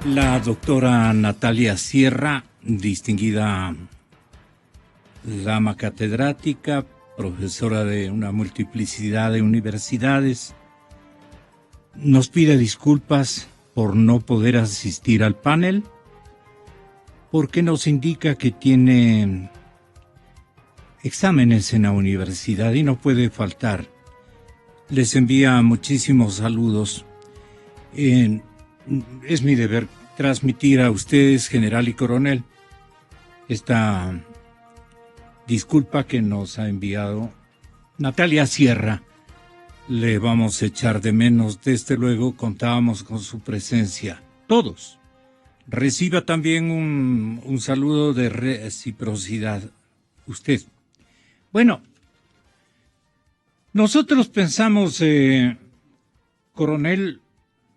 La doctora Natalia Sierra, distinguida dama catedrática, profesora de una multiplicidad de universidades, nos pide disculpas por no poder asistir al panel, porque nos indica que tiene exámenes en la universidad y no puede faltar. Les envía muchísimos saludos. Es mi deber transmitir a ustedes, general y coronel, esta disculpa que nos ha enviado Natalia Sierra. Le vamos a echar de menos, desde luego contábamos con su presencia, todos. Reciba también un saludo de reciprocidad, usted. Bueno, nosotros pensamos, coronel,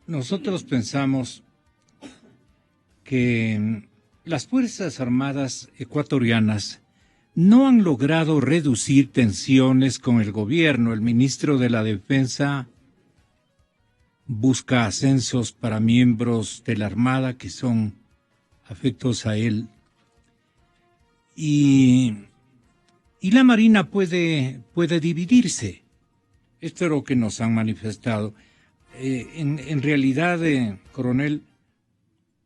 nosotros pensamos que las Fuerzas Armadas ecuatorianas no han logrado reducir tensiones con el gobierno. El ministro de la Defensa busca ascensos para miembros de la Armada que son afectos a él. Y la Marina puede dividirse. Esto es lo que nos han manifestado. En realidad, coronel,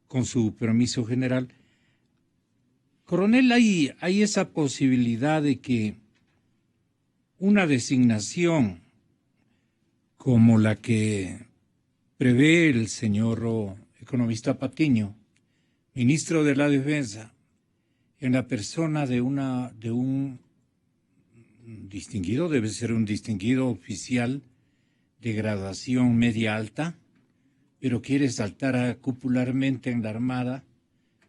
con su permiso general, coronel, hay esa posibilidad de que una designación como la que prevé el señor economista Patiño, ministro de la Defensa, en la persona de un distinguido, debe ser un distinguido oficial de graduación media alta, pero quiere saltar cupularmente en la Armada,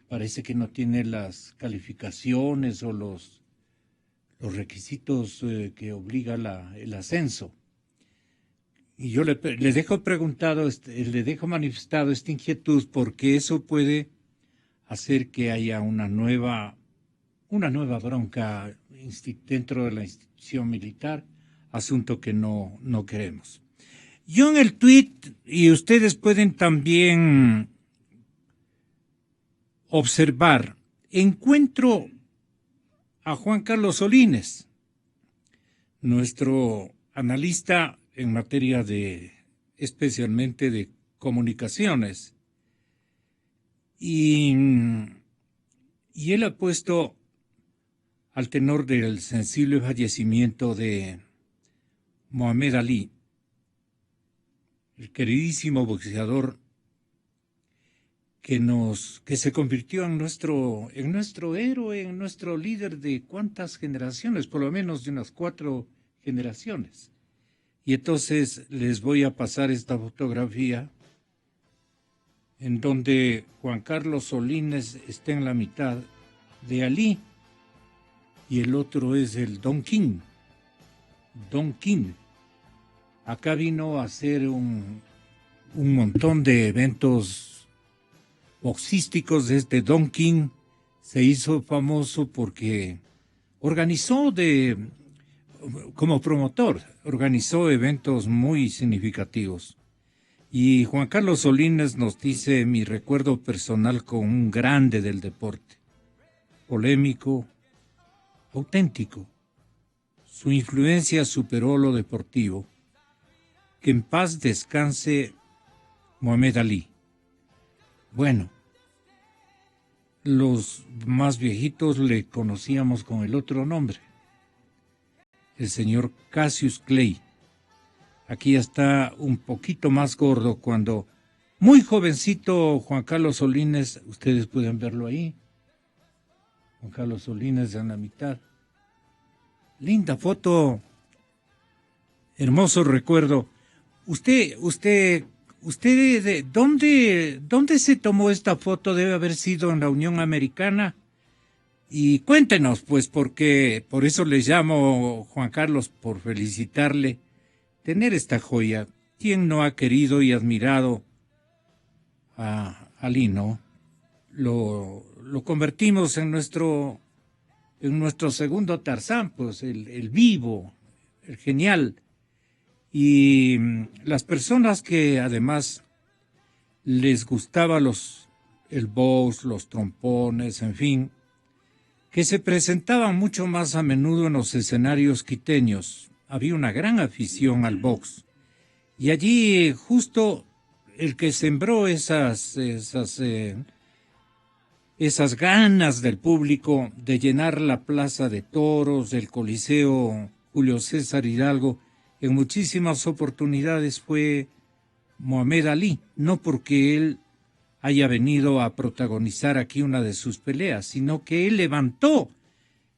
parece que no tiene las calificaciones o los requisitos que obliga el ascenso. Y yo le dejo preguntado, le dejo manifestado esta inquietud porque eso puede hacer que haya una nueva bronca dentro de la institución militar, asunto que no queremos. Yo en el tuit, y ustedes pueden también observar, encuentro a Juan Carlos Solines, nuestro analista en materia especialmente de comunicaciones. Y él ha puesto, al tenor del sensible fallecimiento de Mohamed Ali, el queridísimo boxeador que se convirtió en nuestro héroe, en nuestro líder de cuántas generaciones, por lo menos de unas 4 generaciones. Y entonces les voy a pasar esta fotografía en donde Juan Carlos Solines está en la mitad de Ali y el otro es el Don King. Don King. Acá vino a hacer un montón de eventos boxísticos. Desde Don King se hizo famoso porque como promotor, organizó eventos muy significativos. Y Juan Carlos Solines nos dice: mi recuerdo personal con un grande del deporte, polémico, auténtico. Su influencia superó lo deportivo. Que en paz descanse Mohamed Ali. Bueno, los más viejitos le conocíamos con el otro nombre, el señor Cassius Clay. Aquí está un poquito más gordo cuando, muy jovencito, Juan Carlos Solines, ustedes pueden verlo ahí. Juan Carlos Solines en la mitad. Linda foto, hermoso recuerdo. ¿Usted de dónde se tomó esta foto? Debe haber sido en la Unión Americana. Y cuéntenos, pues, porque por eso le llamo, Juan Carlos, por felicitarle, tener esta joya. ¿Quién no ha querido y admirado a Ali, no? Lo convertimos en nuestro segundo Tarzán, pues, el vivo, el genial. Y las personas que además les gustaba los el box, los trompones, en fin, que se presentaban mucho más a menudo en los escenarios quiteños. Había una gran afición al box. Y allí justo el que sembró esas ganas del público de llenar la Plaza de Toros, del Coliseo Julio César Hidalgo, en muchísimas oportunidades fue Mohamed Ali, no porque él haya venido a protagonizar aquí una de sus peleas, sino que él levantó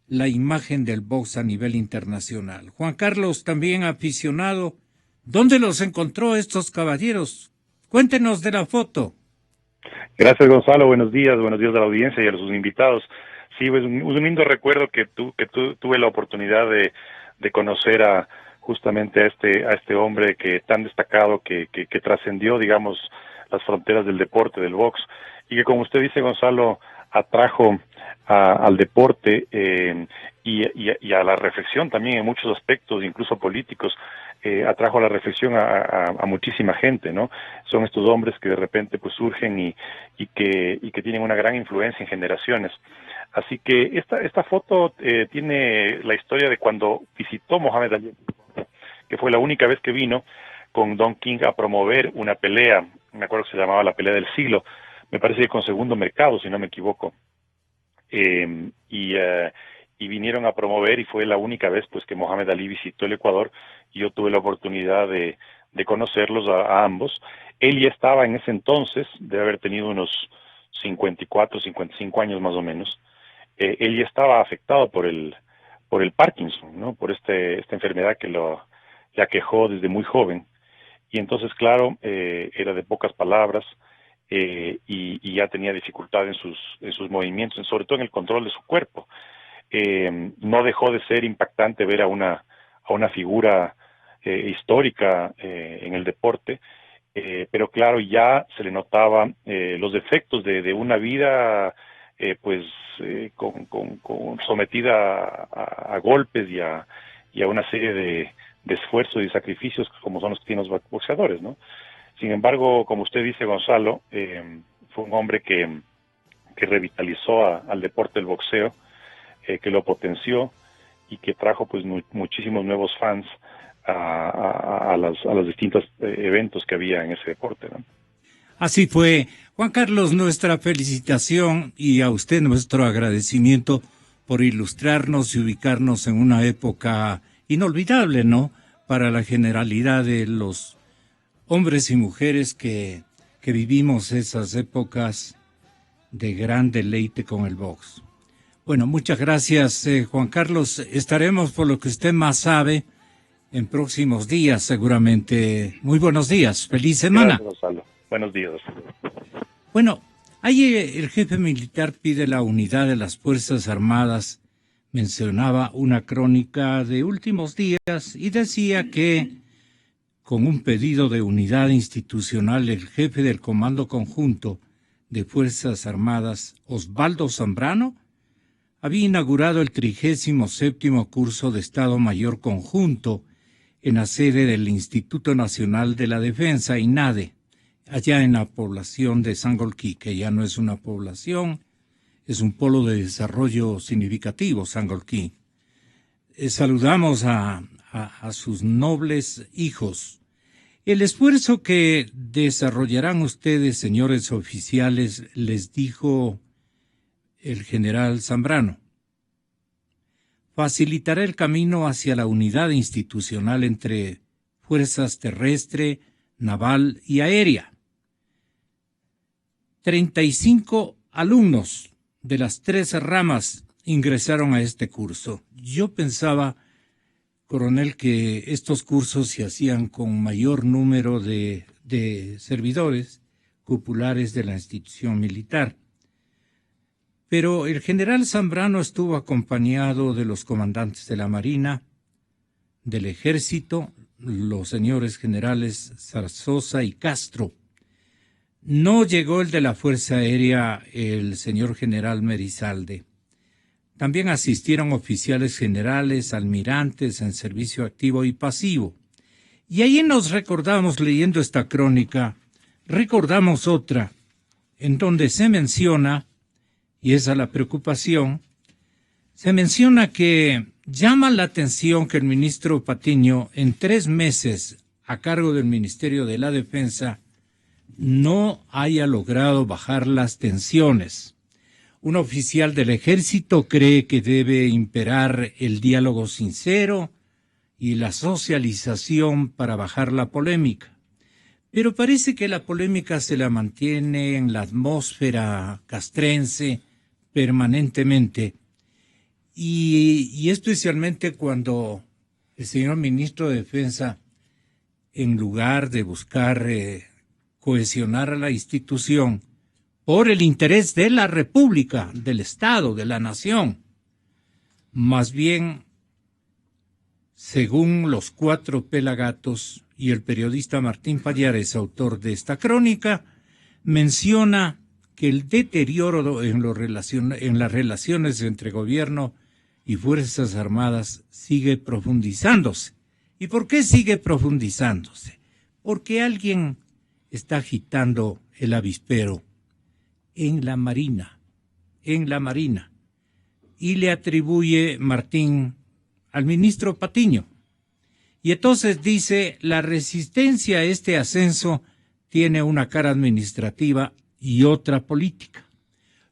la imagen del box a nivel internacional. Juan Carlos, también aficionado, ¿dónde los encontró estos caballeros? Cuéntenos de la foto. Gracias, Gonzalo. Buenos días a la audiencia y a sus invitados. Sí, pues un lindo recuerdo que tuve la oportunidad de conocer justamente a este hombre que tan destacado que trascendió, digamos, las fronteras del deporte, del box, y que, como usted dice, Gonzalo, atrajo al deporte y a la reflexión también en muchos aspectos, incluso políticos. Atrajo a la reflexión a muchísima gente, ¿no? Son estos hombres que de repente pues surgen y que tienen una gran influencia en generaciones. Así que esta foto tiene la historia de cuando visitó Mohamed Ali, que fue la única vez que vino con Don King a promover una pelea. Me acuerdo que se llamaba la pelea del siglo, me parece que con Segundo Mercado, si no me equivoco. Y vinieron a promover, y fue la única vez pues que Mohamed Ali visitó el Ecuador, y yo tuve la oportunidad de conocerlos a ambos. Él ya estaba en ese entonces, debe haber tenido unos 54, 55 años más o menos. Él ya estaba afectado por el Parkinson, ¿no? Por esta enfermedad que le aquejó desde muy joven. Y entonces, claro, era de pocas palabras, y ya tenía dificultad en sus movimientos, sobre todo en el control de su cuerpo. No dejó de ser impactante ver a una figura histórica en el deporte, pero claro, ya se le notaba los defectos de una vida sometida a golpes y a una serie de esfuerzos y sacrificios como son los que tienen los boxeadores, ¿no? Sin embargo, como usted dice, Gonzalo, fue un hombre que revitalizó al deporte del boxeo, que lo potenció y que trajo pues muchísimos nuevos fans a los distintos eventos que había en ese deporte, ¿no? Así fue. Juan Carlos, nuestra felicitación y a usted nuestro agradecimiento por ilustrarnos y ubicarnos en una época inolvidable, ¿no? Para la generalidad de los hombres y mujeres que vivimos esas épocas de gran deleite con el box. Bueno, muchas gracias, Juan Carlos. Estaremos, por lo que usted más sabe, en próximos días seguramente. Muy buenos días. Feliz semana. Gracias, Gonzalo. Buenos días. Bueno, ahí el jefe militar pide la unidad de las Fuerzas Armadas. Mencionaba una crónica de últimos días y decía que, con un pedido de unidad institucional, el jefe del Comando Conjunto de Fuerzas Armadas, Osvaldo Zambrano, había inaugurado el 37º curso de Estado Mayor Conjunto en la sede del Instituto Nacional de la Defensa, INADE, allá en la población de Sangolquí, que ya no es una población, es un polo de desarrollo significativo, Sangolquí. Saludamos a sus nobles hijos. El esfuerzo que desarrollarán ustedes, señores oficiales, les dijo el general Zambrano, facilitará el camino hacia la unidad institucional entre fuerzas terrestre, naval y aérea. 35 alumnos de las 3 ramas ingresaron a este curso. Yo pensaba, coronel, que estos cursos se hacían con mayor número de servidores cupulares de la institución militar. Pero el general Zambrano estuvo acompañado de los comandantes de la Marina, del Ejército, los señores generales Zarzosa y Castro. No llegó el de la Fuerza Aérea, el señor general Merizalde. También asistieron oficiales generales, almirantes en servicio activo y pasivo. Y ahí nos recordamos, leyendo esta crónica, recordamos otra en donde se menciona, y esa es la preocupación, se menciona que llama la atención que el ministro Patiño, en 3 meses a cargo del Ministerio de la Defensa, no haya logrado bajar las tensiones. Un oficial del ejército cree que debe imperar el diálogo sincero y la socialización para bajar la polémica. Pero parece que la polémica se la mantiene en la atmósfera castrense permanentemente. Y especialmente cuando el señor ministro de Defensa, en lugar de buscar cohesionar a la institución por el interés de la República, del Estado, de la nación, más bien, según los 4 pelagatos y el periodista Martín Pallares, autor de esta crónica, menciona que el deterioro en las relaciones entre gobierno y Fuerzas Armadas sigue profundizándose. ¿Y por qué sigue profundizándose? Porque alguien está agitando el avispero en la Marina, y le atribuye Martín al ministro Patiño. Y entonces dice, la resistencia a este ascenso tiene una cara administrativa y otra política.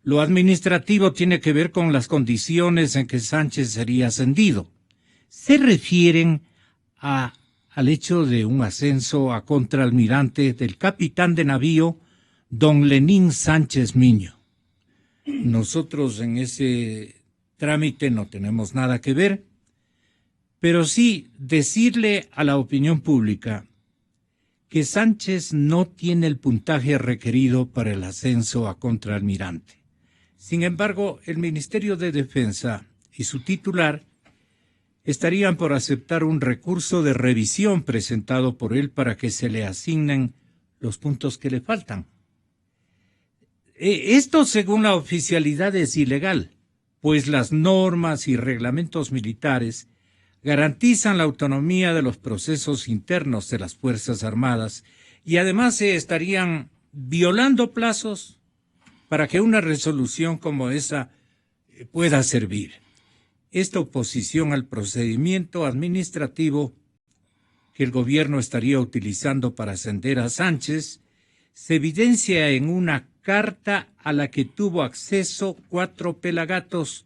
Lo administrativo tiene que ver con las condiciones en que Sánchez sería ascendido. Se refieren al hecho de un ascenso a contraalmirante del capitán de navío don Lenín Sánchez Miño. Nosotros en ese trámite no tenemos nada que ver, pero sí decirle a la opinión pública que Sánchez no tiene el puntaje requerido para el ascenso a contraalmirante. Sin embargo, el Ministerio de Defensa y su titular estarían por aceptar un recurso de revisión presentado por él para que se le asignen los puntos que le faltan. Esto, según la oficialidad, es ilegal, pues las normas y reglamentos militares garantizan la autonomía de los procesos internos de las Fuerzas Armadas y además se estarían violando plazos para que una resolución como esa pueda servir. Esta oposición al procedimiento administrativo que el gobierno estaría utilizando para ascender a Sánchez se evidencia en una carta a la que tuvo acceso 4 pelagatos,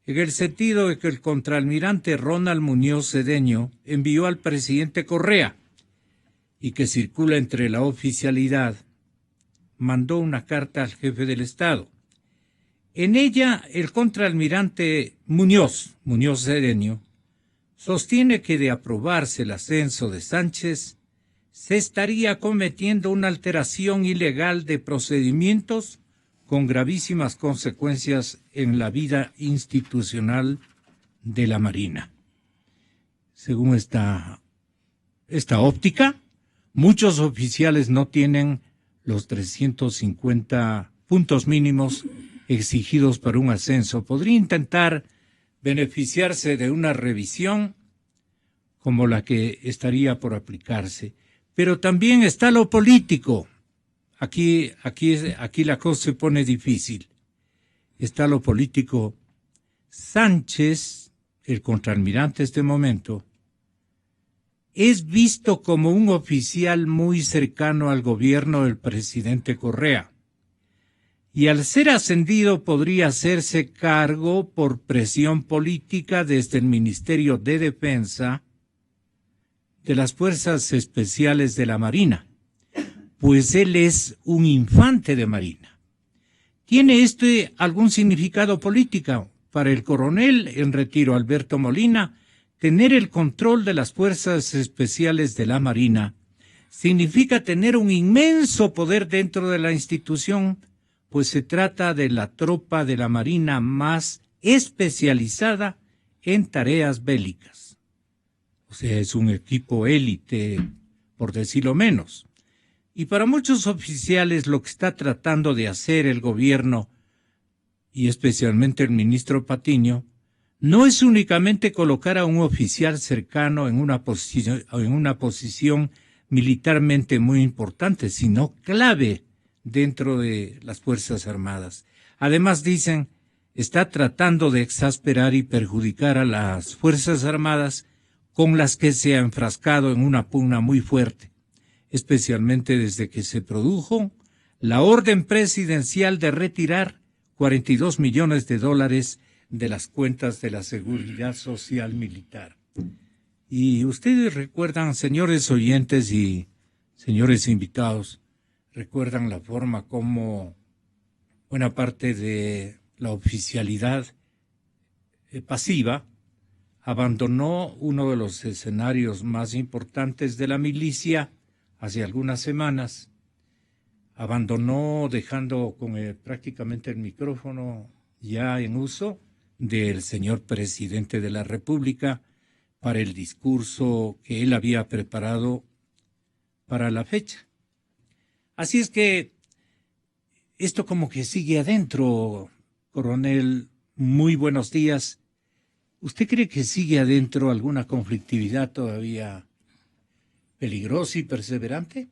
en el sentido de que el contraalmirante Ronald Muñoz Cedeño envió al presidente Correa y que circula entre la oficialidad, mandó una carta al jefe del Estado. En ella, el contraalmirante Muñoz Cedeño, sostiene que de aprobarse el ascenso de Sánchez, se estaría cometiendo una alteración ilegal de procedimientos con gravísimas consecuencias en la vida institucional de la Marina. Según esta óptica, muchos oficiales no tienen los 350 puntos mínimos exigidos para un ascenso. Podría intentar beneficiarse de una revisión como la que estaría por aplicarse. Pero también está lo político. Aquí la cosa se pone difícil. Está lo político. Sánchez, el contraalmirante en este momento, es visto como un oficial muy cercano al gobierno del presidente Correa. Y al ser ascendido podría hacerse cargo por presión política desde el Ministerio de Defensa de las Fuerzas Especiales de la Marina, pues él es un infante de Marina. ¿Tiene algún significado político? Para el coronel en retiro Alberto Molina, tener el control de las Fuerzas Especiales de la Marina significa tener un inmenso poder dentro de la institución, pues se trata de la tropa de la Marina más especializada en tareas bélicas. O sea, es un equipo élite, por decirlo menos. Y para muchos oficiales lo que está tratando de hacer el gobierno, y especialmente el ministro Patiño, no es únicamente colocar a un oficial cercano en una posición militarmente muy importante, sino clave dentro de las Fuerzas Armadas. Además, dicen, está tratando de exasperar y perjudicar a las Fuerzas Armadas con las que se ha enfrascado en una pugna muy fuerte, especialmente desde que se produjo la orden presidencial de retirar 42 millones de dólares de las cuentas de la Seguridad Social Militar. Y ustedes recuerdan, señores oyentes y señores invitados, recuerdan la forma como buena parte de la oficialidad pasiva abandonó uno de los escenarios más importantes de la milicia hace algunas semanas. Abandonó dejando con prácticamente el micrófono ya en uso del señor presidente de la República para el discurso que él había preparado para la fecha. Así es que esto como que sigue adentro, coronel. Muy buenos días. ¿Usted cree que sigue adentro alguna conflictividad todavía peligrosa y perseverante?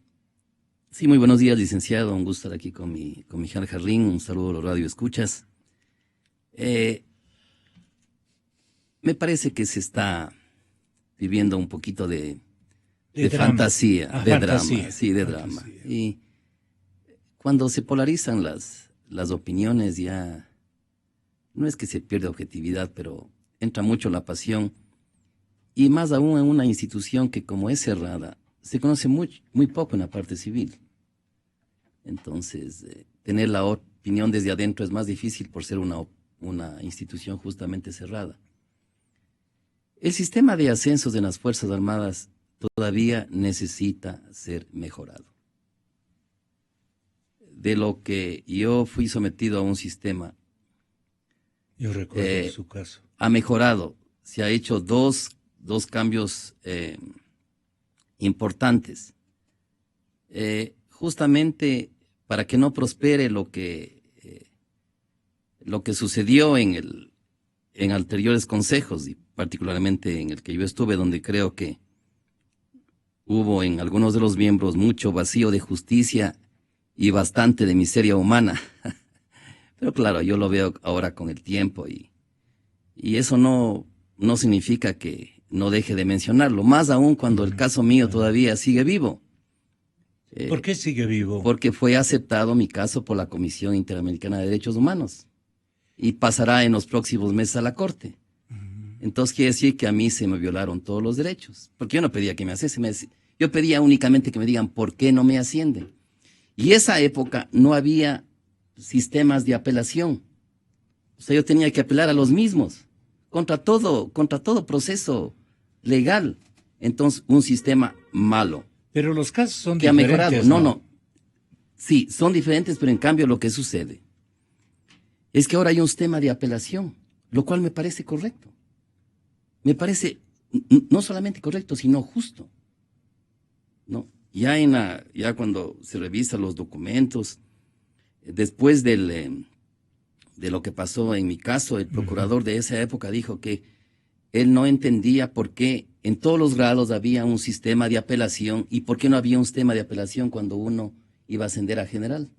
Sí, muy buenos días, licenciado. Un gusto estar aquí con mi Jarrín. Un saludo a los radioescuchas. Me parece que se está viviendo un poquito de fantasía, de drama. Sí, de drama. Y cuando se polarizan las opiniones, ya no es que se pierde objetividad, pero entra mucho la pasión. Y más aún en una institución que, como es cerrada, se conoce muy poco en la parte civil. Entonces, tener la opinión desde adentro es más difícil por ser una institución justamente cerrada. El sistema de ascensos en las Fuerzas Armadas todavía necesita ser mejorado. De lo que yo fui sometido a un sistema, yo recuerdo su caso, ha mejorado. Se ha hecho dos cambios importantes, justamente para que no prospere lo que sucedió en anteriores consejos, y particularmente en el que yo estuve, donde creo que hubo en algunos de los miembros mucho vacío de justicia y bastante de miseria humana. Pero claro, yo lo veo ahora con el tiempo, y eso no significa que no deje de mencionarlo, más aún cuando el caso mío todavía sigue vivo. ¿Por qué sigue vivo? Porque fue aceptado mi caso por la Comisión Interamericana de Derechos Humanos y pasará en los próximos meses a la Corte. Entonces quiere decir que a mí se me violaron todos los derechos, porque yo no pedía que me asciendan, yo pedía únicamente que me digan por qué no me ascienden. Y esa época no había sistemas de apelación, o sea, yo tenía que apelar a los mismos, contra todo proceso legal. Entonces, un sistema malo. Pero los casos son que diferentes. Ha mejorado. No. Sí, son diferentes, pero en cambio lo que sucede es que ahora hay un sistema de apelación, lo cual me parece correcto. Me parece no solamente correcto, sino justo. ¿No? Ya cuando se revisan los documentos, después de lo que pasó en mi caso, el procurador de esa época dijo que él no entendía por qué en todos los grados había un sistema de apelación y por qué no había un sistema de apelación cuando uno iba a ascender a general.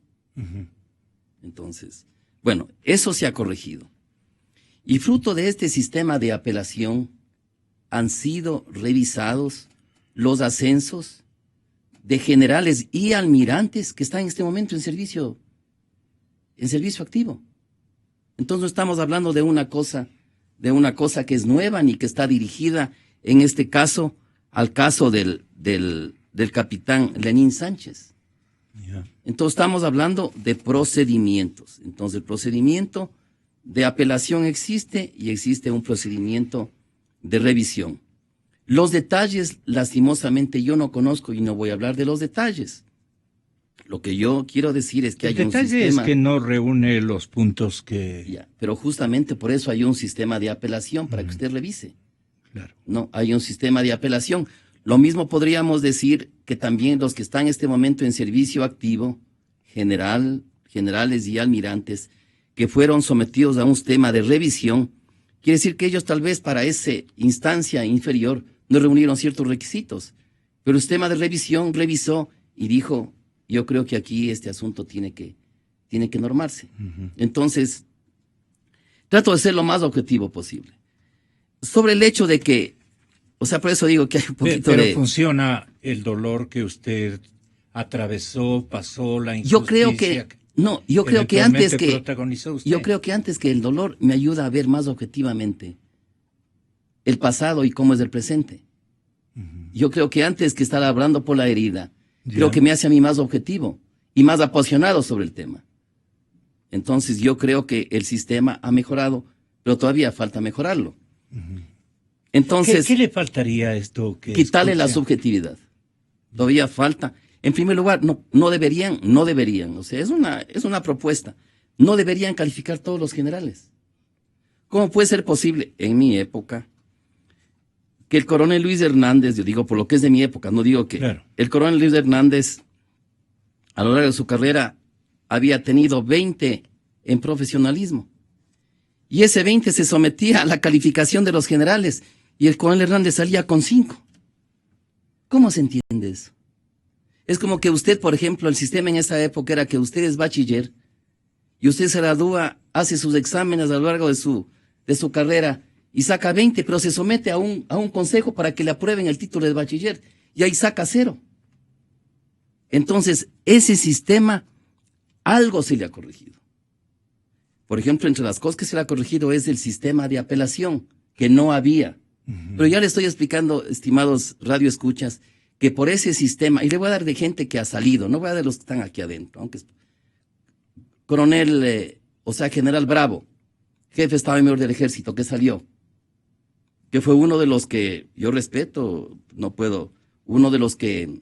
Entonces, bueno, eso se ha corregido. Y fruto de este sistema de apelación han sido revisados los ascensos de generales y almirantes que están en este momento en servicio activo. Entonces no estamos hablando de una cosa que es nueva ni que está dirigida, en este caso, al caso del capitán Lenín Sánchez. Entonces estamos hablando de procedimientos. Entonces el procedimiento de apelación existe y existe un procedimiento de revisión. Los detalles, lastimosamente, yo no conozco y no voy a hablar de los detalles. Lo que yo quiero decir es que hay un sistema... El detalle es que no reúne los puntos que... Ya, pero justamente por eso hay un sistema de apelación, para que usted revise. Claro. No, hay un sistema de apelación. Lo mismo podríamos decir que también los que están en este momento en servicio activo, generales y almirantes, que fueron sometidos a un sistema de revisión, quiere decir que ellos tal vez para esa instancia inferior no reunieron ciertos requisitos, pero el sistema de revisión revisó y dijo, yo creo que aquí este asunto tiene que normarse. Entonces, trato de ser lo más objetivo posible. Sobre el hecho de que, o sea, por eso digo que hay un poquito pero de... funciona el dolor que usted atravesó, pasó, la injusticia. Yo creo que, no, yo creo que antes que, protagonizó usted. yo creo que antes que el dolor me ayuda a ver más objetivamente el pasado y cómo es el presente. Yo creo que antes que estar hablando por la herida, creo que me hace a mí más objetivo y más apasionado sobre el tema. Entonces yo creo que el sistema ha mejorado, pero todavía falta mejorarlo. Entonces, ¿Qué le faltaría a esto? Que quitarle la subjetividad. Todavía falta. En primer lugar, no deberían, o sea, es una propuesta. No deberían calificar todos los generales. ¿Cómo puede ser posible en mi época que el coronel Luis Hernández, yo digo por lo que es de mi época, no digo que claro, el coronel Luis Hernández a lo largo de su carrera había tenido 20 en profesionalismo? Y ese 20 se sometía a la calificación de los generales y el coronel Hernández salía con 5. ¿Cómo se entiende eso? Es como que usted, por ejemplo, el sistema en esa época era que usted es bachiller y usted se gradúa, hace sus exámenes a lo largo de su carrera y saca 20, pero se somete a un consejo para que le aprueben el título de bachiller y ahí saca 0. Entonces, ese sistema, algo se le ha corregido. Por ejemplo, entre las cosas que se le ha corregido es el sistema de apelación, que no había. Pero ya le estoy explicando, estimados radioescuchas, que por ese sistema, y le voy a dar de gente que ha salido, no voy a dar de los que están aquí adentro, aunque es coronel, general Bravo, jefe de Estado Mayor del Ejército, que salió, que fue uno de los que yo respeto, uno de los que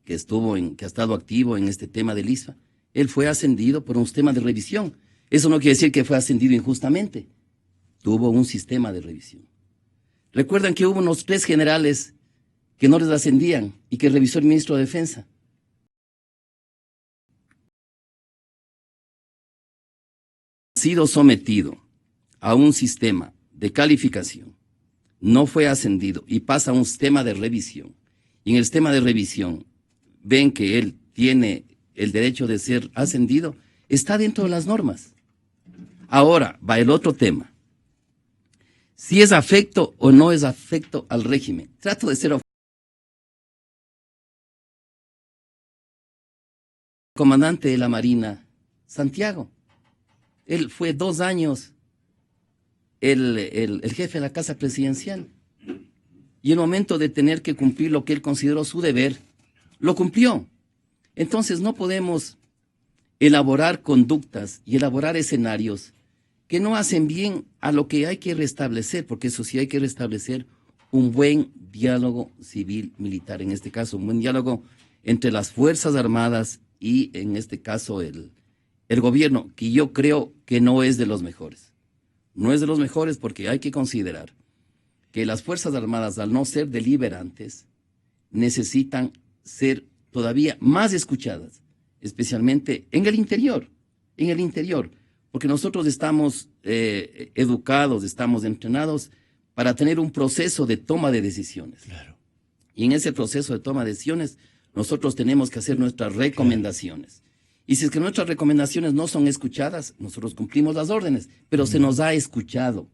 ha estado activo en este tema del ISFA. Él fue ascendido por un sistema de revisión. Eso no quiere decir que fue ascendido injustamente. Tuvo un sistema de revisión. Recuerdan que hubo unos 3 generales que no les ascendían y que revisó el ministro de Defensa. Ha sido sometido a un sistema de calificación, no fue ascendido y pasa a un sistema de revisión. Y en el sistema de revisión ven que él tiene el derecho de ser ascendido, está dentro de las normas. Ahora va el otro tema. Si es afecto o no es afecto al régimen. Trato de ser comandante de la Marina, Santiago. Él fue 2 años el jefe de la Casa Presidencial. Y el momento de tener que cumplir lo que él consideró su deber, lo cumplió. Entonces no podemos elaborar conductas y elaborar escenarios que no hacen bien a lo que hay que restablecer, porque eso sí hay que restablecer un buen diálogo civil-militar, en este caso un buen diálogo entre las Fuerzas Armadas y en este caso el gobierno, que yo creo que no es de los mejores. No es de los mejores porque hay que considerar que las Fuerzas Armadas, al no ser deliberantes, necesitan ser todavía más escuchadas, especialmente en el interior, porque nosotros estamos educados, estamos entrenados para tener un proceso de toma de decisiones. Claro. Y en ese proceso de toma de decisiones, nosotros tenemos que hacer nuestras recomendaciones. Claro. Y si es que nuestras recomendaciones no son escuchadas, nosotros cumplimos las órdenes, pero se nos ha escuchado,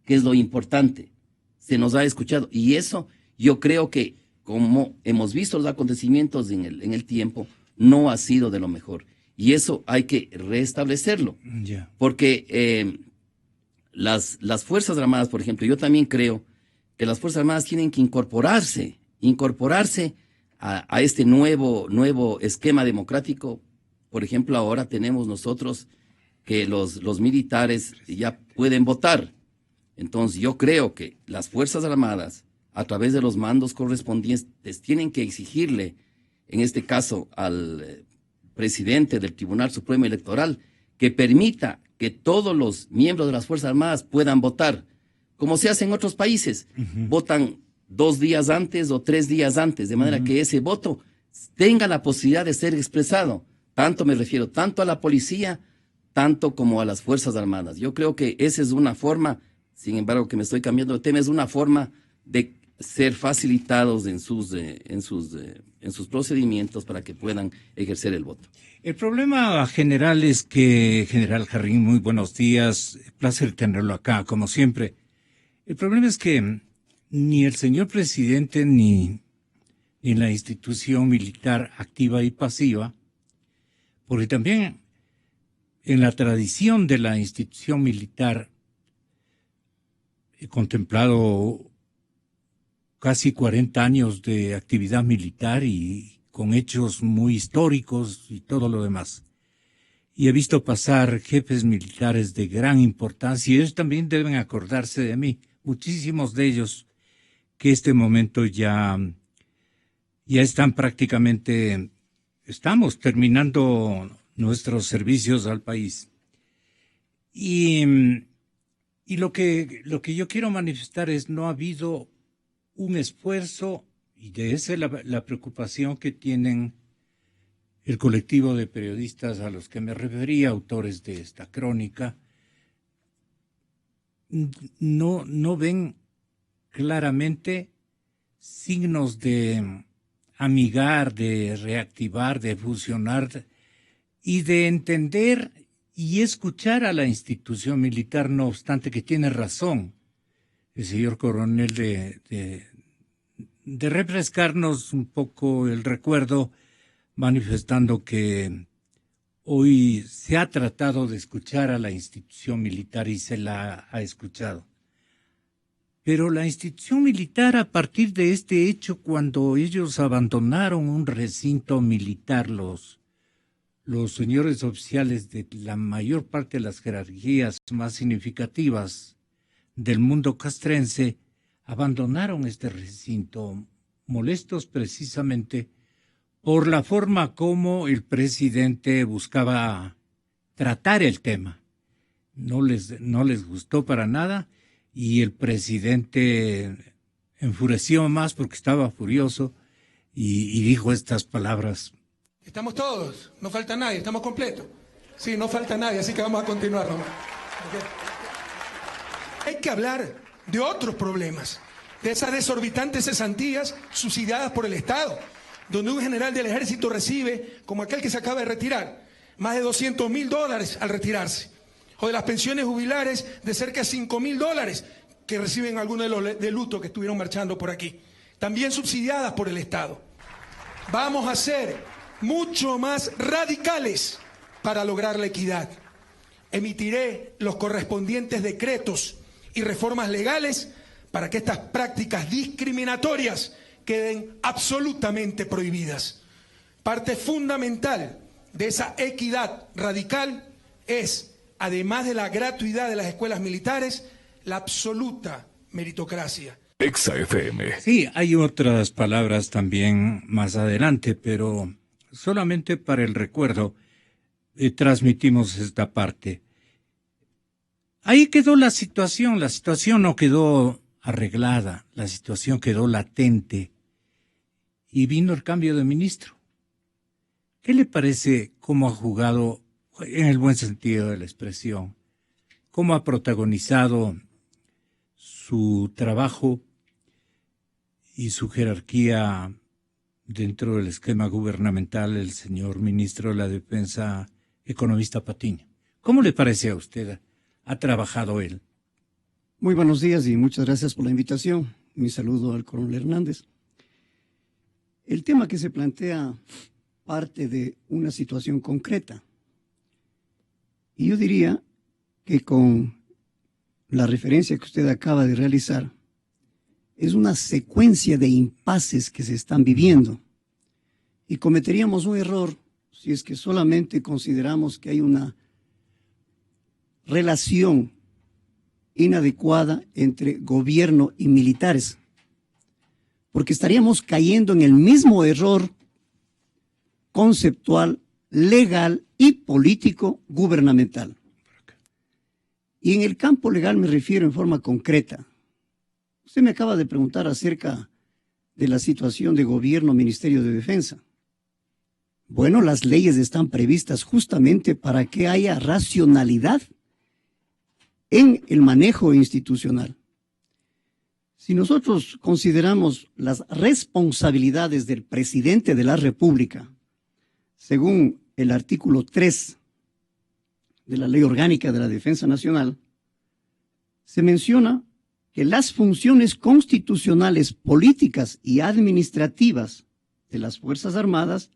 que es lo importante. Se nos ha escuchado. Y eso yo creo que, como hemos visto los acontecimientos en el tiempo, no ha sido de lo mejor. Y eso hay que restablecerlo. Yeah. Porque las Fuerzas Armadas, por ejemplo, yo también creo que las Fuerzas Armadas tienen que incorporarse a este nuevo esquema democrático. Por ejemplo, ahora tenemos nosotros que los militares ya pueden votar. Entonces yo creo que las Fuerzas Armadas, a través de los mandos correspondientes, tienen que exigirle, en este caso al presidente del Tribunal Supremo Electoral, que permita que todos los miembros de las Fuerzas Armadas puedan votar, como se hace en otros países. Votan 2 días antes o 3 días antes, de manera que ese voto tenga la posibilidad de ser expresado. Me refiero tanto a la policía, tanto como a las Fuerzas Armadas. Yo creo que esa es una forma, sin embargo que me estoy cambiando de tema, es una forma de ser facilitados en sus procedimientos para que puedan ejercer el voto. El problema general es que, General Jarrín, muy buenos días, placer tenerlo acá, como siempre. El problema es que ni el señor presidente ni la institución militar activa y pasiva, porque también en la tradición de la institución militar he contemplado casi 40 años de actividad militar y con hechos muy históricos y todo lo demás. Y he visto pasar jefes militares de gran importancia y ellos también deben acordarse de mí, muchísimos de ellos que este momento ya están prácticamente, estamos terminando nuestros servicios al país. Y lo que yo quiero manifestar es no ha habido un esfuerzo, y de esa es la preocupación que tienen el colectivo de periodistas a los que me refería, autores de esta crónica, no ven claramente signos de amigar, de reactivar, de fusionar y de entender y escuchar a la institución militar, no obstante que tiene razón el señor coronel de refrescarnos un poco el recuerdo, manifestando que hoy se ha tratado de escuchar a la institución militar y se la ha escuchado. Pero la institución militar, a partir de este hecho, cuando ellos abandonaron un recinto militar, los señores oficiales de la mayor parte de las jerarquías más significativas del mundo castrense, abandonaron este recinto, molestos precisamente por la forma como el presidente buscaba tratar el tema. No les gustó para nada y el presidente enfureció más porque estaba furioso y dijo estas palabras. Estamos todos, no falta nadie, estamos completos. Sí, no falta nadie, así que vamos a continuar nomás. Okay. Hay que hablar de otros problemas, de esas desorbitantes cesantías subsidiadas por el Estado, donde un general del ejército recibe, como aquel que se acaba de retirar, más de $200.000 al retirarse, o de las pensiones jubilares de cerca de $5.000 que reciben algunos de los de luto que estuvieron marchando por aquí, también subsidiadas por el Estado. Vamos a ser mucho más radicales para lograr la equidad. Emitiré los correspondientes decretos y reformas legales para que estas prácticas discriminatorias queden absolutamente prohibidas. Parte fundamental de esa equidad radical es, además de la gratuidad de las escuelas militares, la absoluta meritocracia. Exa FM. Sí, hay otras palabras también más adelante, pero solamente para el recuerdo transmitimos esta parte. Ahí quedó la situación no quedó arreglada, la situación quedó latente y vino el cambio de ministro. ¿Qué le parece cómo ha jugado, en el buen sentido de la expresión, cómo ha protagonizado su trabajo y su jerarquía dentro del esquema gubernamental el señor ministro de la Defensa, economista Patiño? ¿Cómo le parece a usted? ¿Ha trabajado él? Muy buenos días y muchas gracias por la invitación. Mi saludo al coronel Hernández. El tema que se plantea parte de una situación concreta. Y yo diría que con la referencia que usted acaba de realizar, es una secuencia de impases que se están viviendo. Y cometeríamos un error si es que solamente consideramos que hay una relación inadecuada entre gobierno y militares, porque estaríamos cayendo en el mismo error conceptual, legal y político gubernamental. Y en el campo legal me refiero en forma concreta. Usted me acaba de preguntar acerca de la situación de gobierno, Ministerio de Defensa. Bueno, las leyes están previstas justamente para que haya racionalidad en el manejo institucional. Si nosotros consideramos las responsabilidades del presidente de la República, según el artículo 3 de la Ley Orgánica de la Defensa Nacional, se menciona que las funciones constitucionales, políticas y administrativas de las Fuerzas Armadas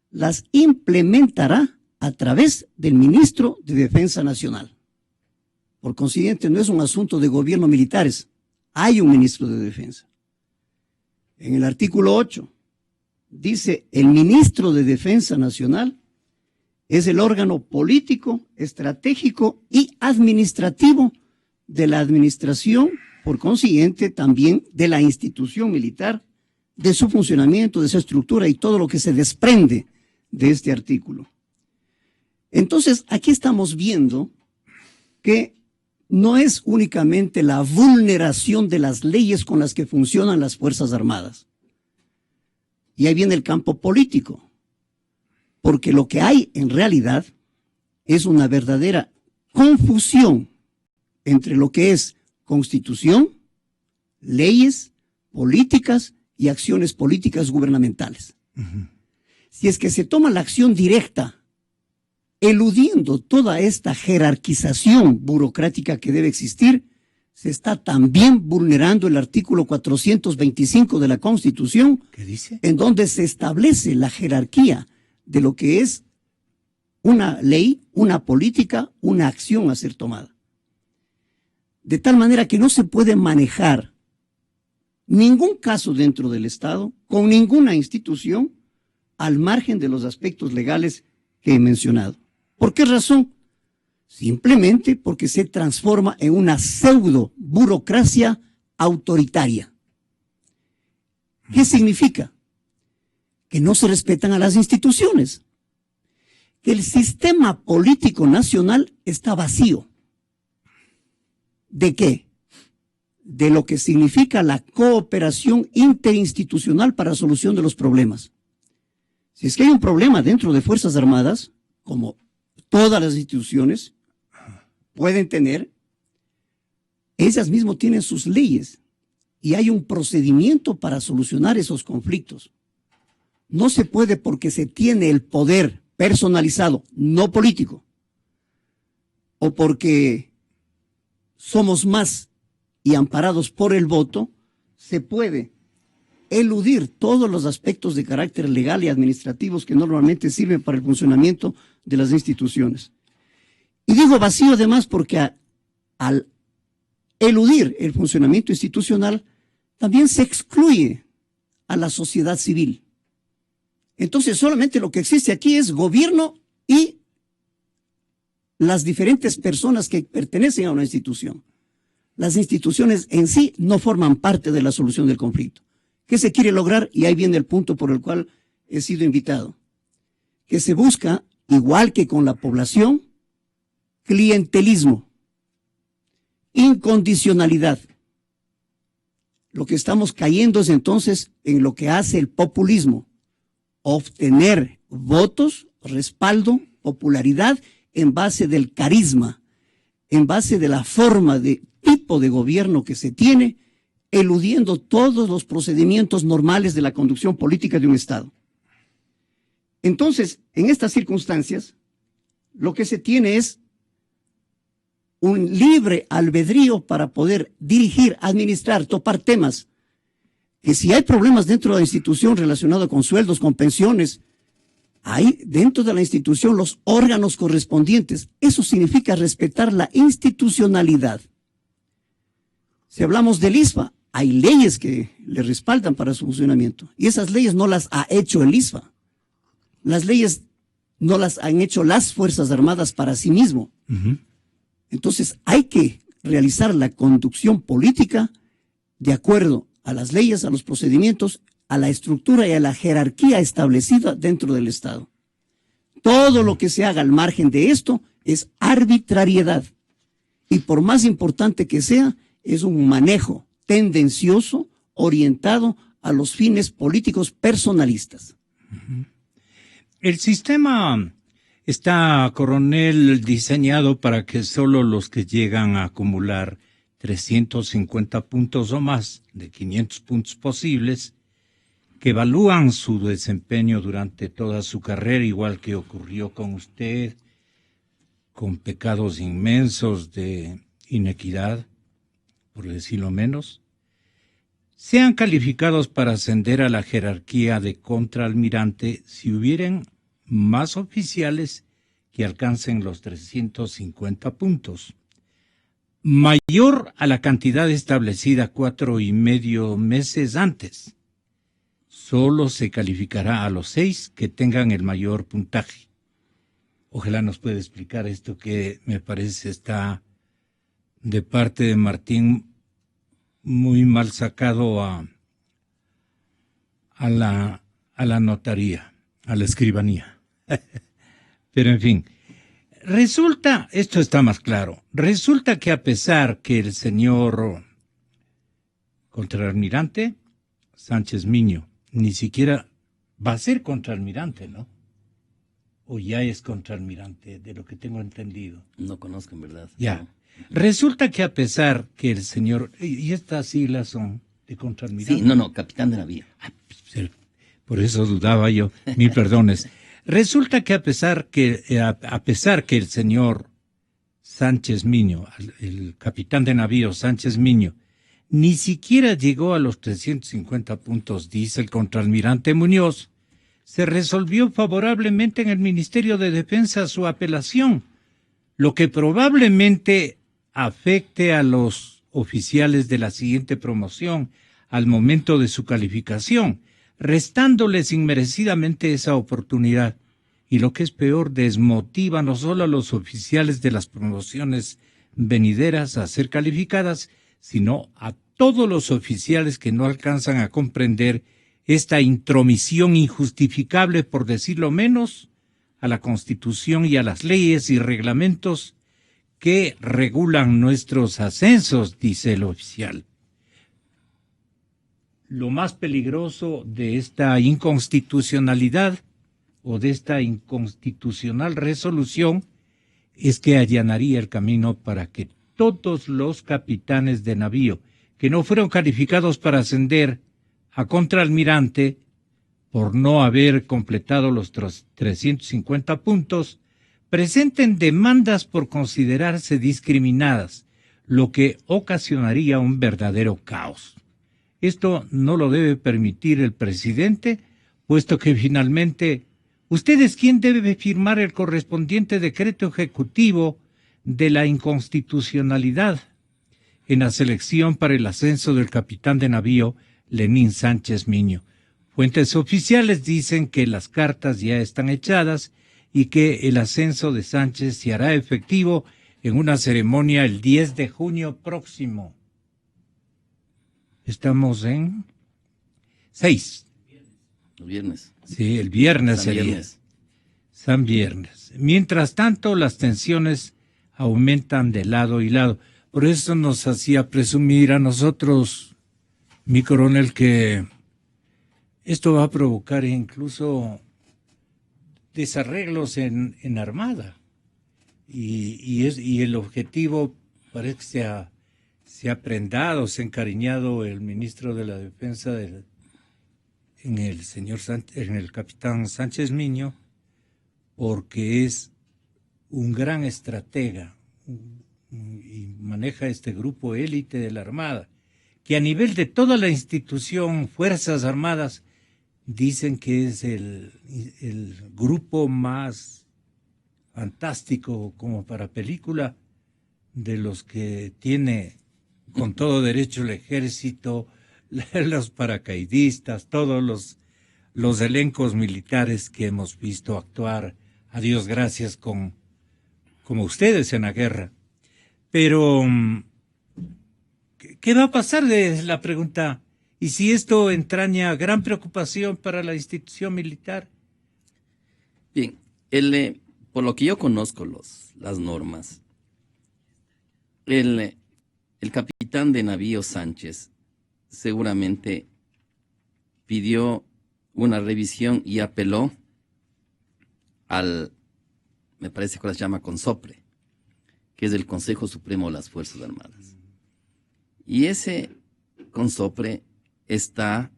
las implementará a través del Ministro de Defensa Nacional. Por consiguiente, no es un asunto de gobierno militares, hay un Ministro de Defensa. En el artículo 8 dice, el Ministro de Defensa Nacional es el órgano político, estratégico y administrativo de la administración, por consiguiente también de la institución militar, de su funcionamiento, de su estructura y todo lo que se desprende de este artículo. Entonces, aquí estamos viendo que no es únicamente la vulneración de las leyes con las que funcionan las Fuerzas Armadas. Y ahí viene el campo político, porque lo que hay en realidad es una verdadera confusión entre lo que es constitución, leyes, políticas y acciones políticas gubernamentales. Si es que se toma la acción directa, eludiendo toda esta jerarquización burocrática que debe existir, se está también vulnerando el artículo 425 de la Constitución, ¿Qué dice? en donde se establece la jerarquía de lo que es una ley, una política, una acción a ser tomada. De tal manera que no se puede manejar ningún caso dentro del Estado con ninguna institución al margen de los aspectos legales que he mencionado. ¿Por qué razón? Simplemente porque se transforma en una pseudo burocracia autoritaria. ¿Qué significa? Que no se respetan a las instituciones, que el sistema político nacional está vacío. ¿De qué? De lo que significa la cooperación interinstitucional para la solución de los problemas. Si es que hay un problema dentro de Fuerzas Armadas, como todas las instituciones pueden tener, ellas mismas tienen sus leyes y hay un procedimiento para solucionar esos conflictos. No se puede porque se tiene el poder personalizado, no político, o porque somos más y amparados por el voto, se puede eludir todos los aspectos de carácter legal y administrativos que normalmente sirven para el funcionamiento de las instituciones. Y digo vacío además porque al eludir el funcionamiento institucional, también se excluye a la sociedad civil. Entonces solamente lo que existe aquí es gobierno y las diferentes personas que pertenecen a una institución. Las instituciones en sí no forman parte de la solución del conflicto. ¿Qué se quiere lograr? Y ahí viene el punto por el cual he sido invitado. Que se busca, igual que con la población, clientelismo, incondicionalidad. Lo que estamos cayendo es entonces en lo que hace el populismo, obtener votos, respaldo, popularidad en base del carisma, en base de la forma de tipo de gobierno que se tiene, eludiendo todos los procedimientos normales de la conducción política de un Estado. Entonces, en estas circunstancias, lo que se tiene es un libre albedrío para poder dirigir, administrar, topar temas, que si hay problemas dentro de la institución relacionados con sueldos, con pensiones, hay dentro de la institución los órganos correspondientes. Eso significa respetar la institucionalidad. Si hablamos del ISFA, hay leyes que le respaldan para su funcionamiento, y esas leyes no las ha hecho el ISFA. Las leyes no las han hecho las Fuerzas Armadas para sí mismo. Entonces hay que realizar la conducción política de acuerdo a las leyes, a los procedimientos, a la estructura y a la jerarquía establecida dentro del Estado. Todo lo que se haga al margen de esto es arbitrariedad. Y por más importante que sea, es un manejo tendencioso orientado a los fines políticos personalistas. El sistema está, coronel, diseñado para que solo los que llegan a acumular 350 puntos o más de 500 puntos posibles, que evalúan su desempeño durante toda su carrera, igual que ocurrió con usted, con pecados inmensos de inequidad, por decirlo menos, sean calificados para ascender a la jerarquía de contraalmirante si hubieran más oficiales que alcancen los 350 puntos, mayor a la cantidad establecida 4,5 meses antes. Solo se calificará a los 6 que tengan el mayor puntaje. Ojalá nos pueda explicar esto que me parece está de parte de Martín muy mal sacado a la notaría, a la escribanía. Pero en fin, resulta, esto está más claro, resulta que a pesar que el señor contraalmirante Sánchez Miño ni siquiera va a ser contraalmirante, ¿no? O ya es contraalmirante, de lo que tengo entendido. No conozco, en verdad. Ya. No. Resulta que a pesar que el señor... Y estas siglas son de contraalmirante. Sí, no, capitán de navío. Por eso dudaba yo. Mil perdones. Resulta que a pesar que el señor Sánchez Miño, el capitán de navío Sánchez Miño, ni siquiera llegó a los 350 puntos, dice el contraalmirante Muñoz, se resolvió favorablemente en el Ministerio de Defensa su apelación, lo que probablemente afecte a los oficiales de la siguiente promoción al momento de su calificación, restándoles inmerecidamente esa oportunidad. Y lo que es peor, desmotiva no solo a los oficiales de las promociones venideras a ser calificadas, sino a todos los oficiales que no alcanzan a comprender esta intromisión injustificable, por decirlo menos, a la Constitución y a las leyes y reglamentos que regulan nuestros ascensos, dice el oficial. Lo más peligroso de esta inconstitucionalidad o de esta inconstitucional resolución es que allanaría el camino para que todos los capitanes de navío que no fueron calificados para ascender a contraalmirante por no haber completado los 350 puntos, presenten demandas por considerarse discriminadas, lo que ocasionaría un verdadero caos. Esto no lo debe permitir el presidente, puesto que finalmente usted es quien debe firmar el correspondiente decreto ejecutivo de la inconstitucionalidad en la selección para el ascenso del capitán de navío Lenín Sánchez Miño. Fuentes oficiales dicen que las cartas ya están echadas y que el ascenso de Sánchez se hará efectivo en una ceremonia el 10 de junio próximo. Estamos en 6. El viernes. Sí, el viernes San sería. Viernes. San Viernes. Mientras tanto, las tensiones aumentan de lado y lado. Por eso nos hacía presumir a nosotros, mi coronel, que esto va a provocar incluso desarreglos en Armada. Y el objetivo parece que se ha prendado, se ha encariñado el ministro de la Defensa en el capitán Sánchez Miño, porque es un gran estratega y maneja este grupo élite de la Armada, que a nivel de toda la institución, Fuerzas Armadas, dicen que es el grupo más fantástico como para película de los que tiene con todo derecho el ejército, los paracaidistas, todos los elencos militares que hemos visto actuar, a Dios gracias, como ustedes en la guerra. Pero, ¿qué va a pasar? Es la pregunta. ¿Y si esto entraña gran preocupación para la institución militar? Bien, por lo que yo conozco las normas, el capitán de navío Sánchez seguramente pidió una revisión y apeló me parece que se llama CONSOPRE, que es el Consejo Supremo de las Fuerzas Armadas. Y ese CONSOPRE está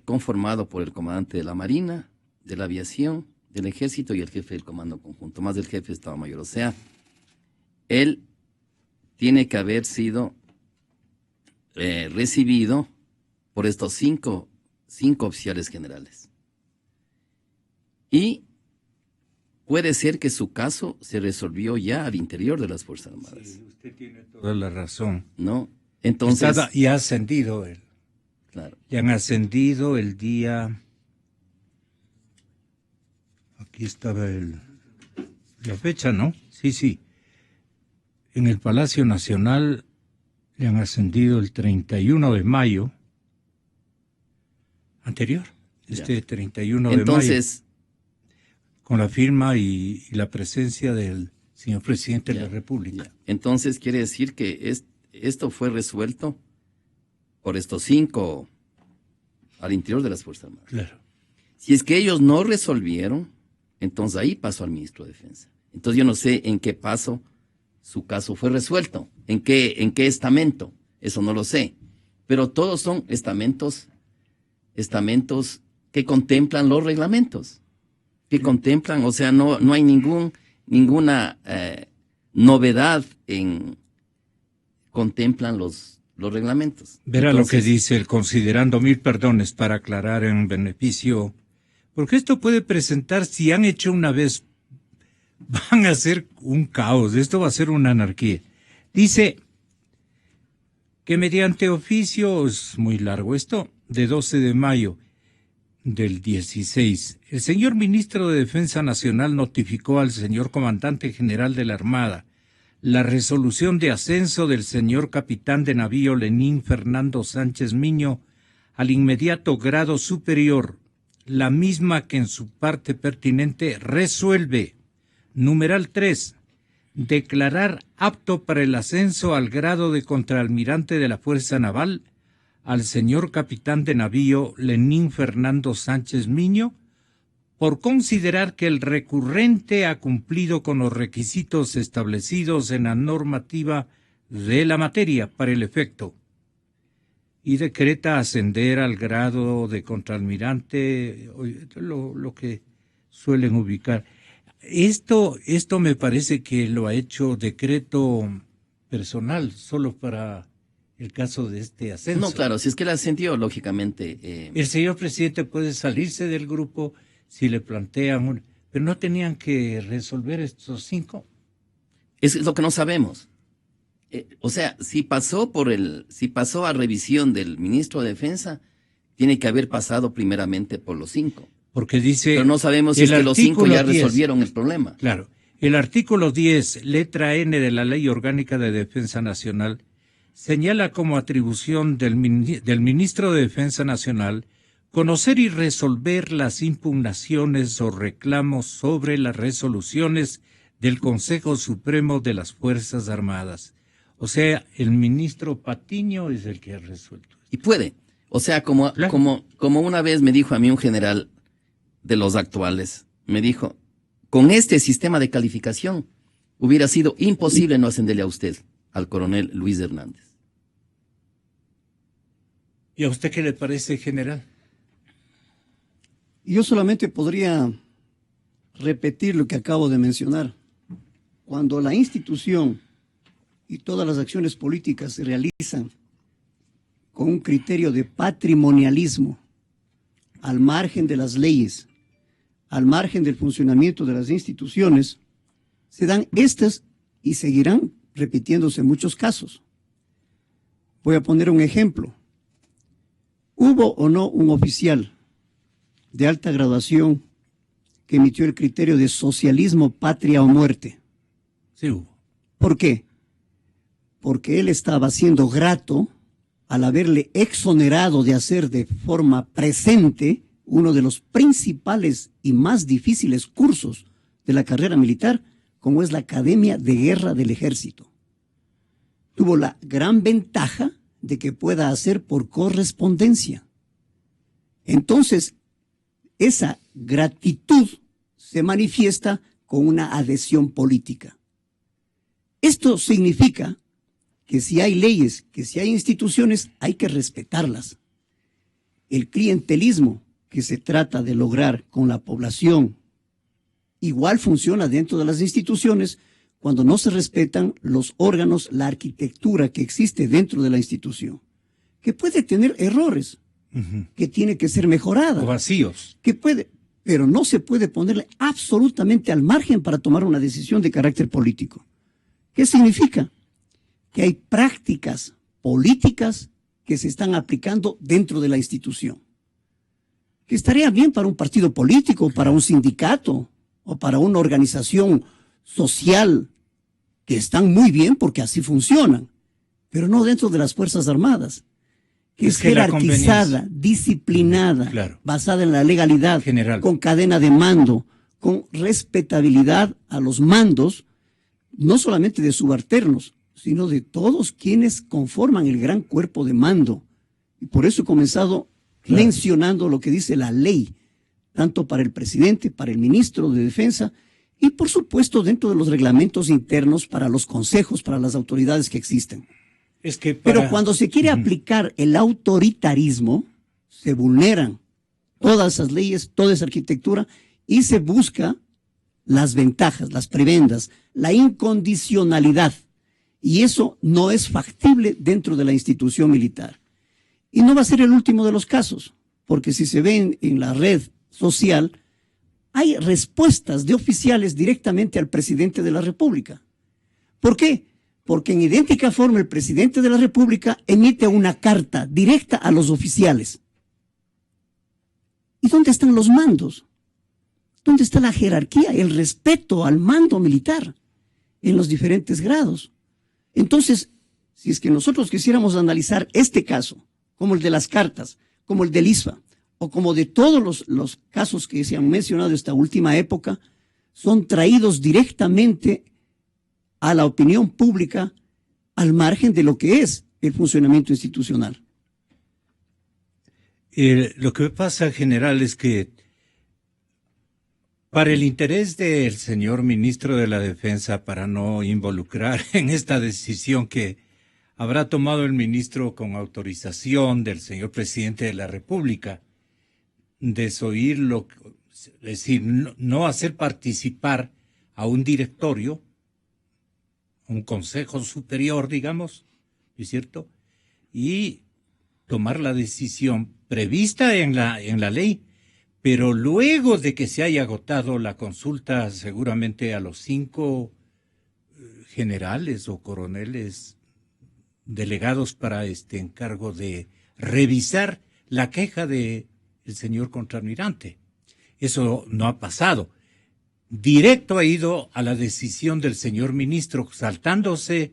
conformado por el comandante de la Marina, de la Aviación, del Ejército y el jefe del Comando Conjunto, más del jefe de Estado Mayor. O sea, él tiene que haber sido recibido por estos cinco oficiales generales. Y puede ser que su caso se resolvió ya al interior de las Fuerzas Armadas. Sí, usted tiene toda la razón. ¿No? Entonces... Y ha ascendido él. Claro. Le han ascendido el día... Aquí estaba la fecha, ¿no? Sí, sí. En el Palacio Nacional le han ascendido el 31 de mayo anterior. Este 31 de mayo. Entonces... Con la firma y la presencia del señor presidente de la República. Entonces quiere decir que esto fue resuelto por estos 5 al interior de las Fuerzas Armadas. Claro. Si es que ellos no resolvieron, entonces ahí pasó al ministro de Defensa. Entonces yo no sé en qué paso su caso fue resuelto, en qué estamento, eso no lo sé. Pero todos son estamentos que contemplan los reglamentos. Que contemplan, o sea, no hay ninguna novedad contemplan los reglamentos. Verá entonces, lo que dice el considerando 1000 perdones para aclarar en beneficio, porque esto puede presentar, si han hecho una vez, van a ser un caos, esto va a ser una anarquía. Dice que mediante oficio, es muy largo esto, de 12 de mayo, del 16. El señor ministro de Defensa Nacional notificó al señor comandante general de la Armada la resolución de ascenso del señor capitán de navío Lenín Fernando Sánchez Miño al inmediato grado superior, la misma que en su parte pertinente resuelve, numeral 3, declarar apto para el ascenso al grado de contraalmirante de la Fuerza Naval al señor capitán de navío Lenín Fernando Sánchez Miño, por considerar que el recurrente ha cumplido con los requisitos establecidos en la normativa de la materia para el efecto, y decreta ascender al grado de contraalmirante, lo que suelen ubicar. Esto me parece que lo ha hecho decreto personal, solo para el caso de este ascenso. No, claro, si es que él ascendió, lógicamente... El señor presidente puede salirse del grupo si le plantean pero no tenían que resolver estos 5. Es lo que no sabemos. O sea, si pasó a revisión del ministro de Defensa, tiene que haber pasado primeramente por los 5. Porque dice... Pero no sabemos si es que los 5 ya resolvieron el problema. Claro. El artículo 10, letra N de la Ley Orgánica de Defensa Nacional, señala como atribución del ministro de Defensa Nacional conocer y resolver las impugnaciones o reclamos sobre las resoluciones del Consejo Supremo de las Fuerzas Armadas. O sea, el ministro Patiño es el que ha resuelto. Y puede. O sea, como una vez me dijo a mí un general de los actuales, me dijo, con este sistema de calificación hubiera sido imposible no ascenderle a usted, al coronel Luis Hernández. ¿Y a usted qué le parece, general? Yo solamente podría repetir lo que acabo de mencionar. Cuando la institución y todas las acciones políticas se realizan con un criterio de patrimonialismo, al margen de las leyes, al margen del funcionamiento de las instituciones, se dan estas y seguirán repitiéndose muchos casos. Voy a poner un ejemplo. ¿Hubo o no un oficial de alta graduación que emitió el criterio de socialismo, patria o muerte? Sí hubo. ¿Por qué? Porque él estaba siendo grato al haberle exonerado de hacer de forma presente uno de los principales y más difíciles cursos de la carrera militar, como es la Academia de Guerra del Ejército. Tuvo la gran ventaja de que pueda hacer por correspondencia. Entonces, esa gratitud se manifiesta con una adhesión política. Esto significa que si hay leyes, que si hay instituciones, hay que respetarlas. El clientelismo que se trata de lograr con la población igual funciona dentro de las instituciones cuando no se respetan los órganos, la arquitectura que existe dentro de la institución, que puede tener errores, que tiene que ser mejorada. O vacíos. Que puede, pero no se puede ponerle absolutamente al margen para tomar una decisión de carácter político. ¿Qué significa? Que hay prácticas políticas que se están aplicando dentro de la institución. Que estaría bien para un partido político, para un sindicato o para una organización social, que están muy bien porque así funcionan, pero no dentro de las Fuerzas Armadas, que es jerarquizada, disciplinada, claro, basada en la legalidad, general, con cadena de mando, con respetabilidad a los mandos, no solamente de subalternos, sino de todos quienes conforman el gran cuerpo de mando. Y por eso he comenzado mencionando lo que dice la ley, tanto para el presidente, para el ministro de Defensa, y por supuesto dentro de los reglamentos internos para los consejos, para las autoridades que existen. Pero cuando se quiere aplicar el autoritarismo, se vulneran todas esas leyes, toda esa arquitectura, y se busca las ventajas, las prebendas, la incondicionalidad. Y eso no es factible dentro de la institución militar. Y no va a ser el último de los casos, porque si se ven en la red social, hay respuestas de oficiales directamente al presidente de la República. ¿Por qué? Porque en idéntica forma el presidente de la República emite una carta directa a los oficiales. ¿Y dónde están los mandos? ¿Dónde está la jerarquía, el respeto al mando militar en los diferentes grados? Entonces, si es que nosotros quisiéramos analizar este caso, como el de las cartas, como el del ISFA, o como de todos los casos que se han mencionado esta última época, son traídos directamente a la opinión pública al margen de lo que es el funcionamiento institucional. Lo que pasa, general, es que para el interés del señor ministro de la Defensa, para no involucrar en esta decisión que habrá tomado el ministro con autorización del señor presidente de la República, desoírlo, es decir, no hacer participar a un directorio, un consejo superior, digamos, ¿no es cierto? Y tomar la decisión prevista en la ley, pero luego de que se haya agotado la consulta seguramente a los 5 generales o coroneles delegados para este encargo de revisar la queja del señor contraalmirante. Eso no ha pasado. Directo ha ido a la decisión del señor ministro, saltándose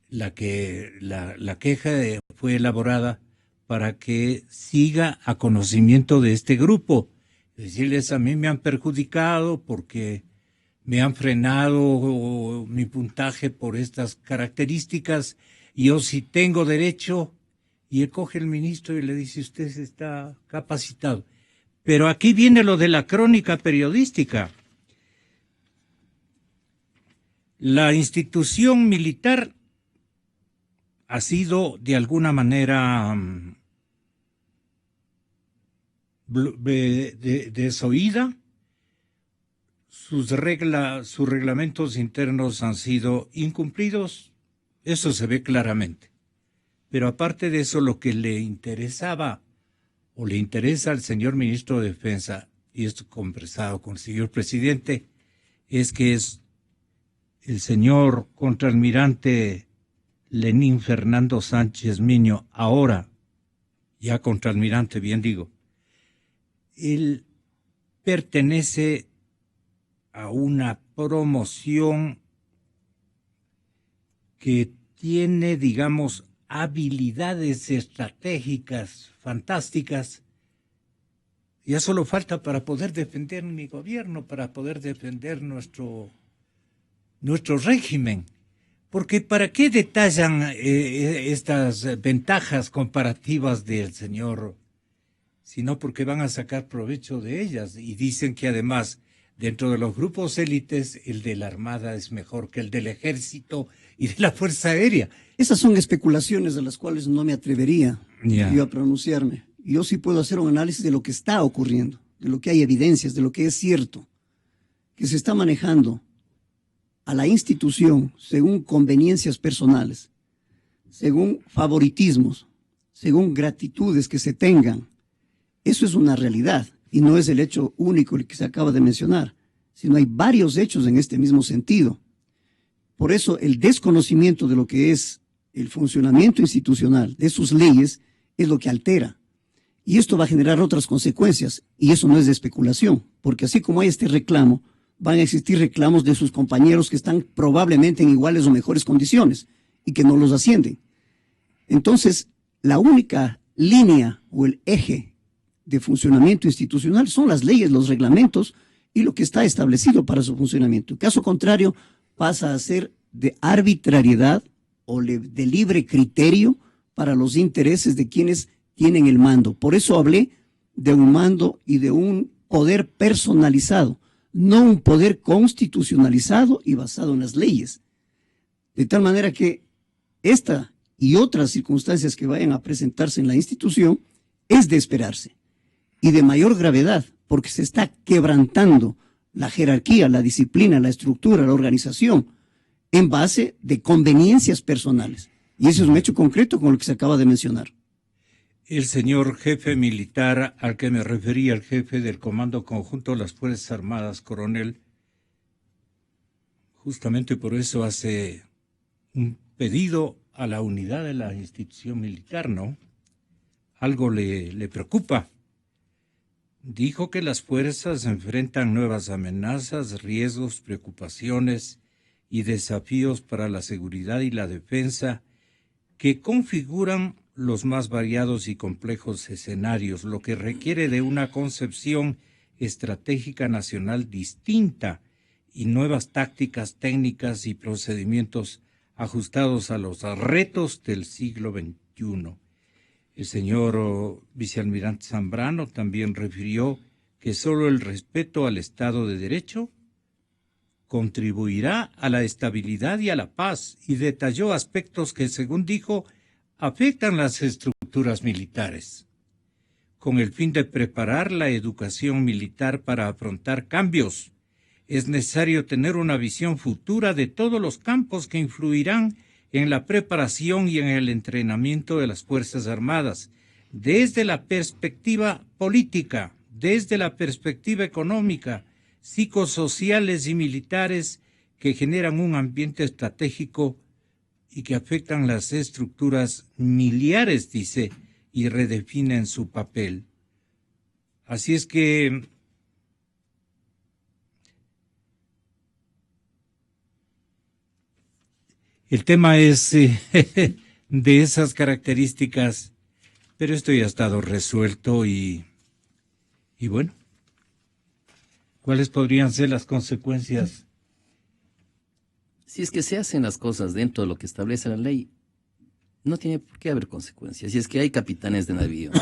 la queja fue elaborada para que siga a conocimiento de este grupo. Decirles, a mí me han perjudicado porque me han frenado mi puntaje por estas características, y yo sí tengo derecho, y él coge el ministro y le dice, usted está capacitado. Pero aquí viene lo de la crónica periodística. La institución militar ha sido de alguna manera desoída. Sus reglamentos internos han sido incumplidos. Eso se ve claramente. Pero aparte de eso, lo que le interesaba o le interesa al señor ministro de Defensa, y esto conversado con el señor presidente, es que es el señor contraalmirante Lenín Fernando Sánchez Miño, ahora ya contraalmirante, bien digo, él pertenece a una promoción que tiene, digamos, habilidades estratégicas fantásticas. Ya solo falta para poder defender mi gobierno, para poder defender nuestro régimen. Porque ¿para qué detallan estas ventajas comparativas del señor? Sino porque van a sacar provecho de ellas, y dicen que además dentro de los grupos élites, el de la Armada es mejor que el del Ejército y de la Fuerza Aérea. Esas son especulaciones de las cuales no me atrevería Ya. yo a pronunciarme. Yo sí puedo hacer un análisis de lo que está ocurriendo, de lo que hay evidencias, de lo que es cierto, que se está manejando a la institución según conveniencias personales, según favoritismos, según gratitudes que se tengan. Eso es una realidad y no es el hecho único el que se acaba de mencionar, sino hay varios hechos en este mismo sentido. Por eso el desconocimiento de lo que es el funcionamiento institucional, de sus leyes, es lo que altera. Y esto va a generar otras consecuencias, y eso no es de especulación, porque así como hay este reclamo, van a existir reclamos de sus compañeros que están probablemente en iguales o mejores condiciones y que no los ascienden. Entonces, la única línea o el eje de funcionamiento institucional son las leyes, los reglamentos y lo que está establecido para su funcionamiento. En caso contrario, pasa a ser de arbitrariedad o de libre criterio para los intereses de quienes tienen el mando. Por eso hablé de un mando y de un poder personalizado, no un poder constitucionalizado y basado en las leyes. De tal manera que esta y otras circunstancias que vayan a presentarse en la institución es de esperarse y de mayor gravedad, porque se está quebrantando la jerarquía, la disciplina, la estructura, la organización, en base de conveniencias personales. Y eso es un hecho concreto con lo que se acaba de mencionar. El señor jefe militar al que me refería, el jefe del Comando Conjunto de las Fuerzas Armadas, coronel, justamente por eso hace un pedido a la unidad de la institución militar, ¿no? Algo le preocupa. Dijo que las fuerzas enfrentan nuevas amenazas, riesgos, preocupaciones y desafíos para la seguridad y la defensa que configuran los más variados y complejos escenarios, lo que requiere de una concepción estratégica nacional distinta y nuevas tácticas, técnicas y procedimientos ajustados a los retos del siglo XXI. El señor vicealmirante Zambrano también refirió que solo el respeto al Estado de Derecho contribuirá a la estabilidad y a la paz, y detalló aspectos que, según dijo, afectan las estructuras militares, con el fin de preparar la educación militar para afrontar cambios. Es necesario tener una visión futura de todos los campos que influirán en la preparación y en el entrenamiento de las Fuerzas Armadas, desde la perspectiva política, desde la perspectiva económica, psicosociales y militares que generan un ambiente estratégico y que afectan las estructuras miliares, dice, y redefinen su papel. Así es que el tema es de esas características, pero esto ya ha estado resuelto y bueno, ¿cuáles podrían ser las consecuencias? Si es que se hacen las cosas dentro de lo que establece la ley, no tiene por qué haber consecuencias. Si es que hay capitanes de navío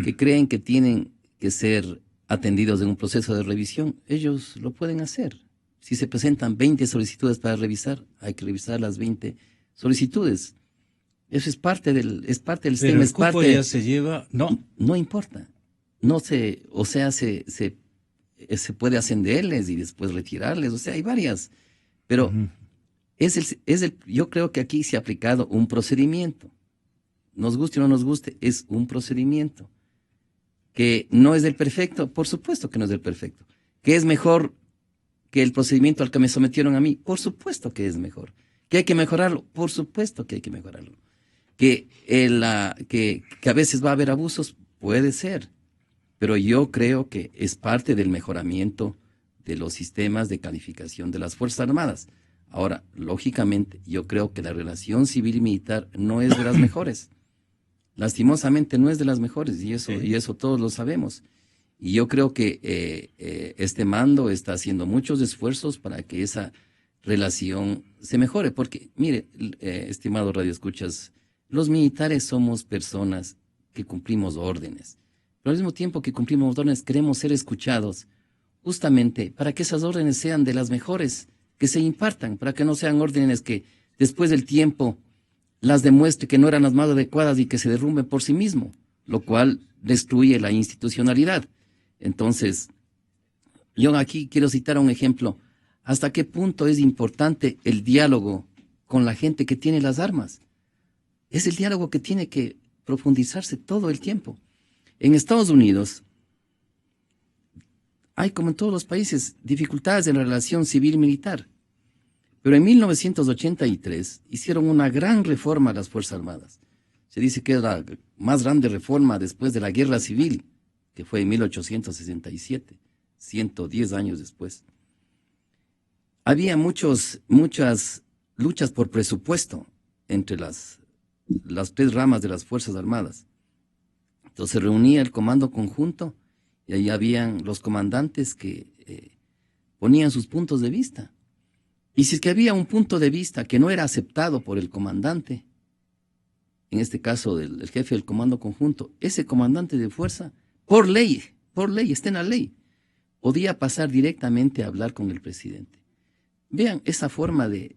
que creen que tienen que ser atendidos en un proceso de revisión, ellos lo pueden hacer. Si se presentan 20 solicitudes para revisar, hay que revisar las 20 solicitudes. Eso es parte del sistema. Pero el cupo ya se lleva, no importa. No se, o sea, se puede ascenderles y después retirarles, o sea, hay varias. Pero yo creo que aquí se ha aplicado un procedimiento. Nos guste o no nos guste, es un procedimiento. Que no es del perfecto, por supuesto que no es del perfecto. Que es mejor que el procedimiento al que me sometieron a mí, por supuesto que es mejor. Que hay que mejorarlo, por supuesto que hay que mejorarlo. Que a veces va a haber abusos, puede ser. Pero yo creo que es parte del mejoramiento de los sistemas de calificación de las Fuerzas Armadas. Ahora, lógicamente, yo creo que la relación civil y militar no es de las mejores. Lastimosamente no es de las mejores, y eso todos lo sabemos. Y yo creo que este mando está haciendo muchos esfuerzos para que esa relación se mejore. Porque, mire, estimado radioescuchas, los militares somos personas que cumplimos órdenes. Pero al mismo tiempo que cumplimos órdenes, queremos ser escuchados justamente para que esas órdenes sean de las mejores que se impartan, para que no sean órdenes que después del tiempo las demuestre que no eran las más adecuadas y que se derrumben por sí mismo, lo cual destruye la institucionalidad. Entonces, yo aquí quiero citar un ejemplo. ¿Hasta qué punto es importante el diálogo con la gente que tiene las armas? Es el diálogo que tiene que profundizarse todo el tiempo. En Estados Unidos hay, como en todos los países, dificultades en la relación civil-militar. Pero en 1983 hicieron una gran reforma a las Fuerzas Armadas. Se dice que es la más grande reforma después de la Guerra Civil, que fue en 1867, 110 años después. Había muchas luchas por presupuesto entre las tres ramas de las Fuerzas Armadas. Entonces se reunía el comando conjunto y ahí habían los comandantes que ponían sus puntos de vista. Y si es que había un punto de vista que no era aceptado por el comandante, en este caso el jefe del comando conjunto, ese comandante de fuerza, por ley, está en la ley, podía pasar directamente a hablar con el presidente. Vean esa forma de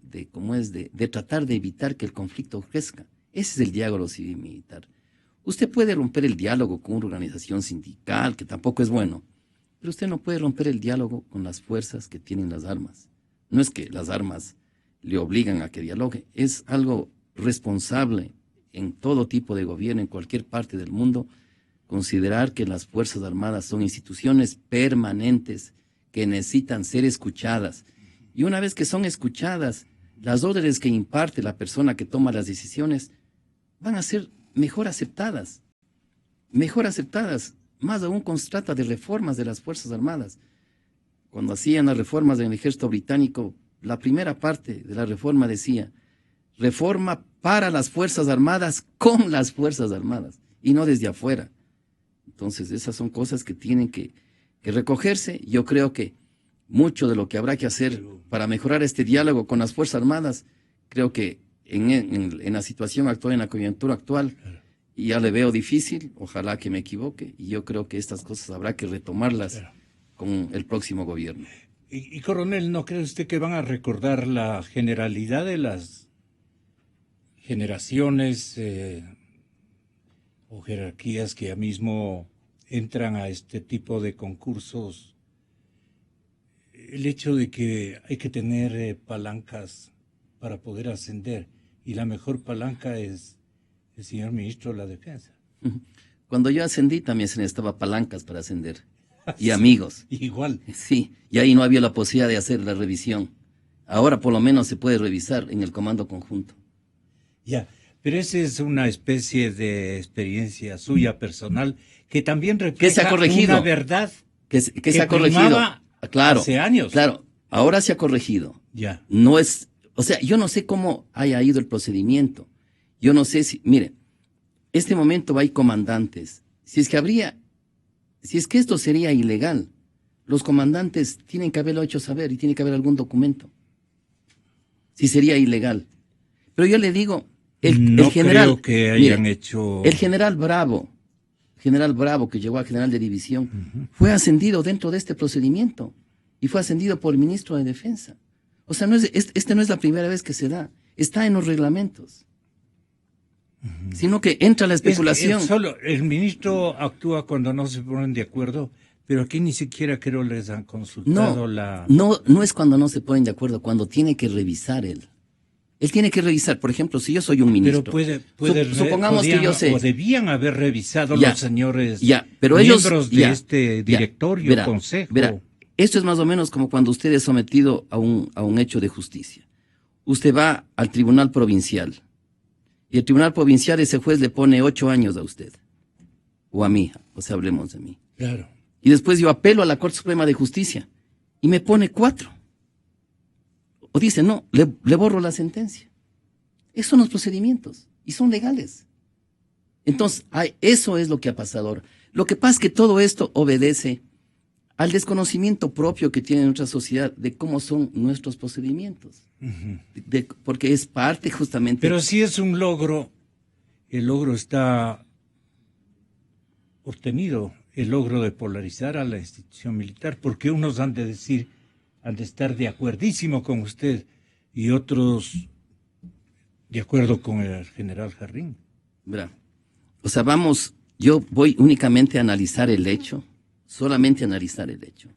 tratar de evitar que el conflicto crezca. Ese es el diálogo civil-militar. Usted puede romper el diálogo con una organización sindical, que tampoco es bueno, pero usted no puede romper el diálogo con las fuerzas que tienen las armas. No es que las armas le obligan a que dialogue, es algo responsable en todo tipo de gobierno, en cualquier parte del mundo, considerar que las Fuerzas Armadas son instituciones permanentes que necesitan ser escuchadas. Y una vez que son escuchadas, las órdenes que imparte la persona que toma las decisiones van a ser mejor aceptadas, más aún cuando se trata de reformas de las Fuerzas Armadas. Cuando hacían las reformas en el ejército británico, la primera parte de la reforma decía, reforma para las Fuerzas Armadas con las Fuerzas Armadas, y no desde afuera. Entonces, esas son cosas que tienen que recogerse. Yo creo que mucho de lo que habrá que hacer para mejorar este diálogo con las Fuerzas Armadas, creo que en la situación actual, en la coyuntura actual, y ya le veo difícil, ojalá que me equivoque, y yo creo que estas cosas habrá que retomarlas con el próximo gobierno. Y coronel, ¿no cree usted que van a recordar la generalidad de las generaciones o jerarquías que ya mismo entran a este tipo de concursos? El hecho de que hay que tener palancas para poder ascender, y la mejor palanca es el señor ministro de la Defensa. Cuando yo ascendí también se necesitaba palancas para ascender, y amigos. Igual. Sí, y ahí no había la posibilidad de hacer la revisión. Ahora por lo menos se puede revisar en el comando conjunto. Ya, pero esa es una especie de experiencia suya personal que también refleja una verdad que se ha corregido. Claro, hace años. Claro, ahora se ha corregido. Ya. No es, o sea, yo no sé cómo haya ido el procedimiento. Yo no sé si, mire, este momento hay comandantes. Si es que esto sería ilegal, los comandantes tienen que haberlo hecho saber y tiene que haber algún documento. Si sería ilegal. Pero yo le digo, el general, creo que hayan hecho... El general Bravo, que llegó a general de división, fue ascendido dentro de este procedimiento y fue ascendido por el ministro de Defensa. O sea, no es la primera vez que se da, está en los reglamentos. Sino que entra la especulación. Solo el ministro actúa cuando no se ponen de acuerdo, pero aquí ni siquiera creo les han consultado No es cuando no se ponen de acuerdo, cuando tiene que revisar él. Él tiene que revisar, por ejemplo, si yo soy un ministro. Pero supongamos que yo sé. O debían haber revisado los señores pero miembros de este directorio, consejo. Esto es más o menos como cuando usted es sometido a un hecho de justicia. Usted va al tribunal provincial. Y el tribunal provincial, ese juez le pone 8 años a usted. O a mí, o sea, hablemos de mí. Claro. Y después yo apelo a la Corte Suprema de Justicia y me pone 4. O dice, no, le borro la sentencia. Esos son los procedimientos y son legales. Entonces, eso es lo que ha pasado ahora. Lo que pasa es que todo esto obedece al desconocimiento propio que tiene nuestra sociedad de cómo son nuestros procedimientos. Porque es parte justamente... Pero si es un logro, el logro está obtenido el logro de polarizar a la institución militar, porque unos han de decir, han de estar de acuerdísimo con usted y otros de acuerdo con el general Jarrín. Verá, o sea, yo voy únicamente a analizar el hecho, solamente a analizar el hecho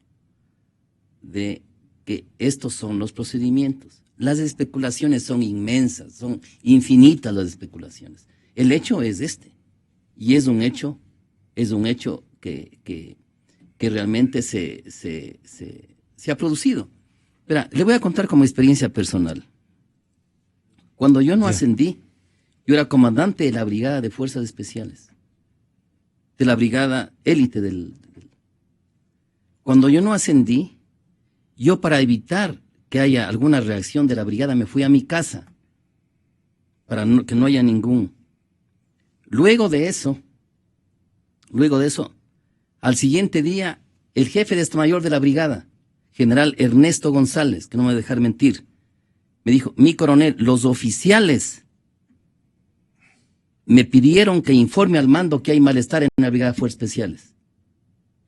de que estos son los procedimientos. Las especulaciones son inmensas, son infinitas las especulaciones. El hecho es este, y es un hecho que realmente se ha producido. Verá, le voy a contar como experiencia personal. Cuando yo no ascendí, yo era comandante de la Brigada de Fuerzas Especiales, de la Brigada Élite Cuando yo no ascendí, yo para evitar que haya alguna reacción de la brigada me fui a mi casa, para que no haya ningún. Luego de eso, al siguiente día, el jefe de Estado Mayor de la brigada, general Ernesto González, que no me va a dejar mentir, me dijo: mi coronel, los oficiales me pidieron que informe al mando que hay malestar en la Brigada de Fuerzas Especiales.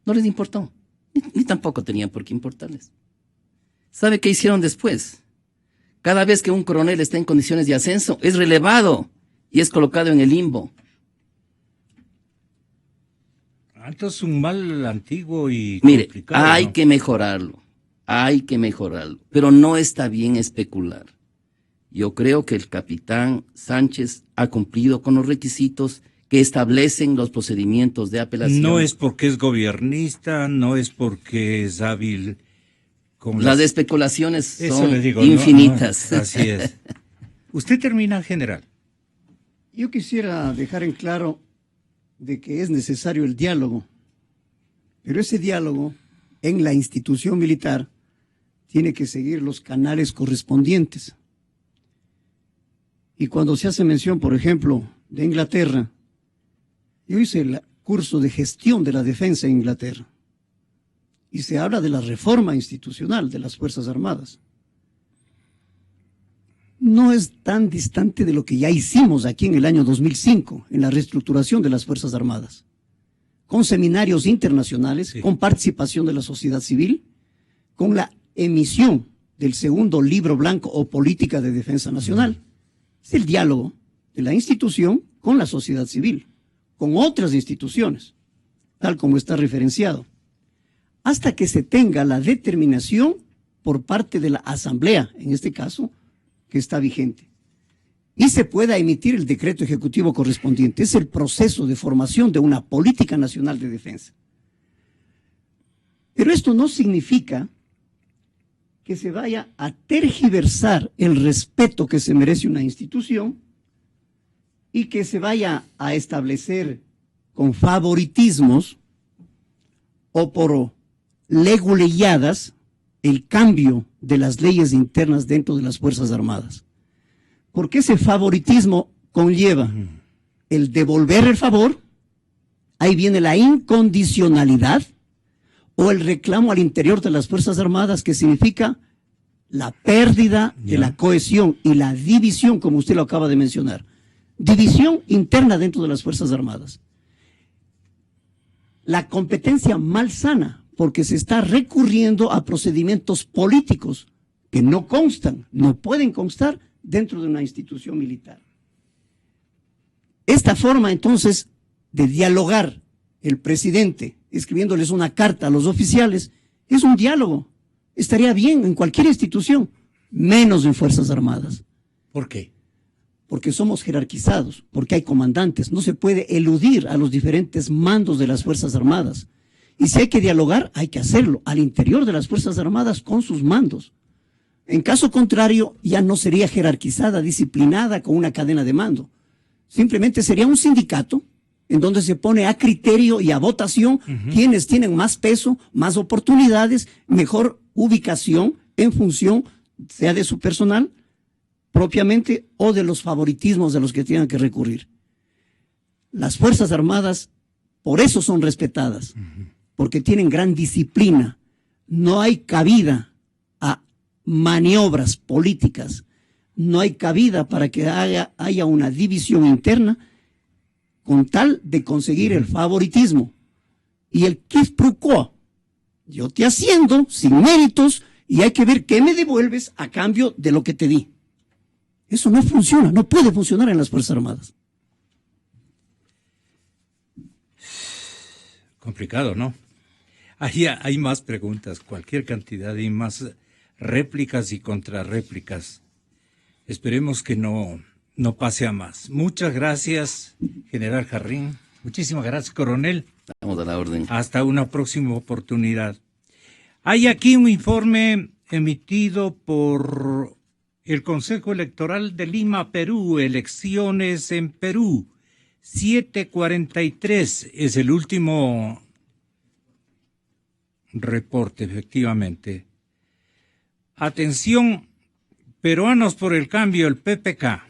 No les importó, ni tampoco tenían por qué importarles. ¿Sabe qué hicieron después? Cada vez que un coronel está en condiciones de ascenso, es relevado y es colocado en el limbo. Entonces un mal antiguo y Mire, complicado, hay ¿no? que mejorarlo, pero no está bien especular. Yo creo que el capitán Sánchez ha cumplido con los requisitos que establecen los procedimientos de apelación. No es porque es gobernista, no es porque es hábil con Las especulaciones Eso son le digo, infinitas. no, así es. Usted termina, general. Yo quisiera dejar en claro de que es necesario el diálogo, pero ese diálogo en la institución militar tiene que seguir los canales correspondientes. Y cuando se hace mención, por ejemplo, de Inglaterra, yo hice el curso de gestión de la defensa en Inglaterra y se habla de la reforma institucional de las Fuerzas Armadas. No es tan distante de lo que ya hicimos aquí en el año 2005, en la reestructuración de las Fuerzas Armadas, con seminarios internacionales, Sí. con participación de la sociedad civil, con la emisión del segundo libro blanco o política de defensa nacional. Es el diálogo de la institución con la sociedad civil, con otras instituciones, tal como está referenciado, hasta que se tenga la determinación por parte de la Asamblea, en este caso, que está vigente, y se pueda emitir el decreto ejecutivo correspondiente. Es el proceso de formación de una política nacional de defensa. Pero esto no significa que se vaya a tergiversar el respeto que se merece una institución y que se vaya a establecer con favoritismos o por leguleyadas el cambio de las leyes internas dentro de las Fuerzas Armadas. Porque ese favoritismo conlleva el devolver el favor, ahí viene la incondicionalidad, o el reclamo al interior de las Fuerzas Armadas, que significa la pérdida de la cohesión y la división, como usted lo acaba de mencionar. División interna dentro de las Fuerzas Armadas. La competencia malsana, porque se está recurriendo a procedimientos políticos que no constan, no pueden constar dentro de una institución militar. Esta forma, entonces, de dialogar el presidente, escribiéndoles una carta a los oficiales, es un diálogo. Estaría bien en cualquier institución, menos en Fuerzas Armadas. ¿Por qué? Porque somos jerarquizados, porque hay comandantes. No se puede eludir a los diferentes mandos de las Fuerzas Armadas. Y si hay que dialogar, hay que hacerlo al interior de las Fuerzas Armadas con sus mandos. En caso contrario, ya no sería jerarquizada, disciplinada con una cadena de mando. Simplemente sería un sindicato en donde se pone a criterio y a votación quienes tienen más peso, más oportunidades, mejor ubicación en función, sea de su personal propiamente o de los favoritismos de los que tengan que recurrir. Las Fuerzas Armadas por eso son respetadas, porque tienen gran disciplina. No hay cabida a maniobras políticas, no hay cabida para que haya una división interna con tal de conseguir el favoritismo. y el quid pro quo. Yo te asciendo sin méritos y hay que ver qué me devuelves a cambio de lo que te di. Eso no funciona, no puede funcionar en las Fuerzas Armadas. Complicado, ¿no? Ahí hay más preguntas, cualquier cantidad y más réplicas y contrarréplicas. Esperemos que no pase a más. Muchas gracias, General Jarrín. Muchísimas gracias, coronel. Estamos a la orden. Hasta una próxima oportunidad. Hay aquí un informe emitido por el Consejo Electoral de Lima, Perú, elecciones en Perú. 7:43 es el último reporte, efectivamente. Atención, Peruanos por el Cambio, el PPK.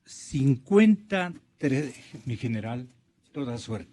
53, mi general, toda suerte.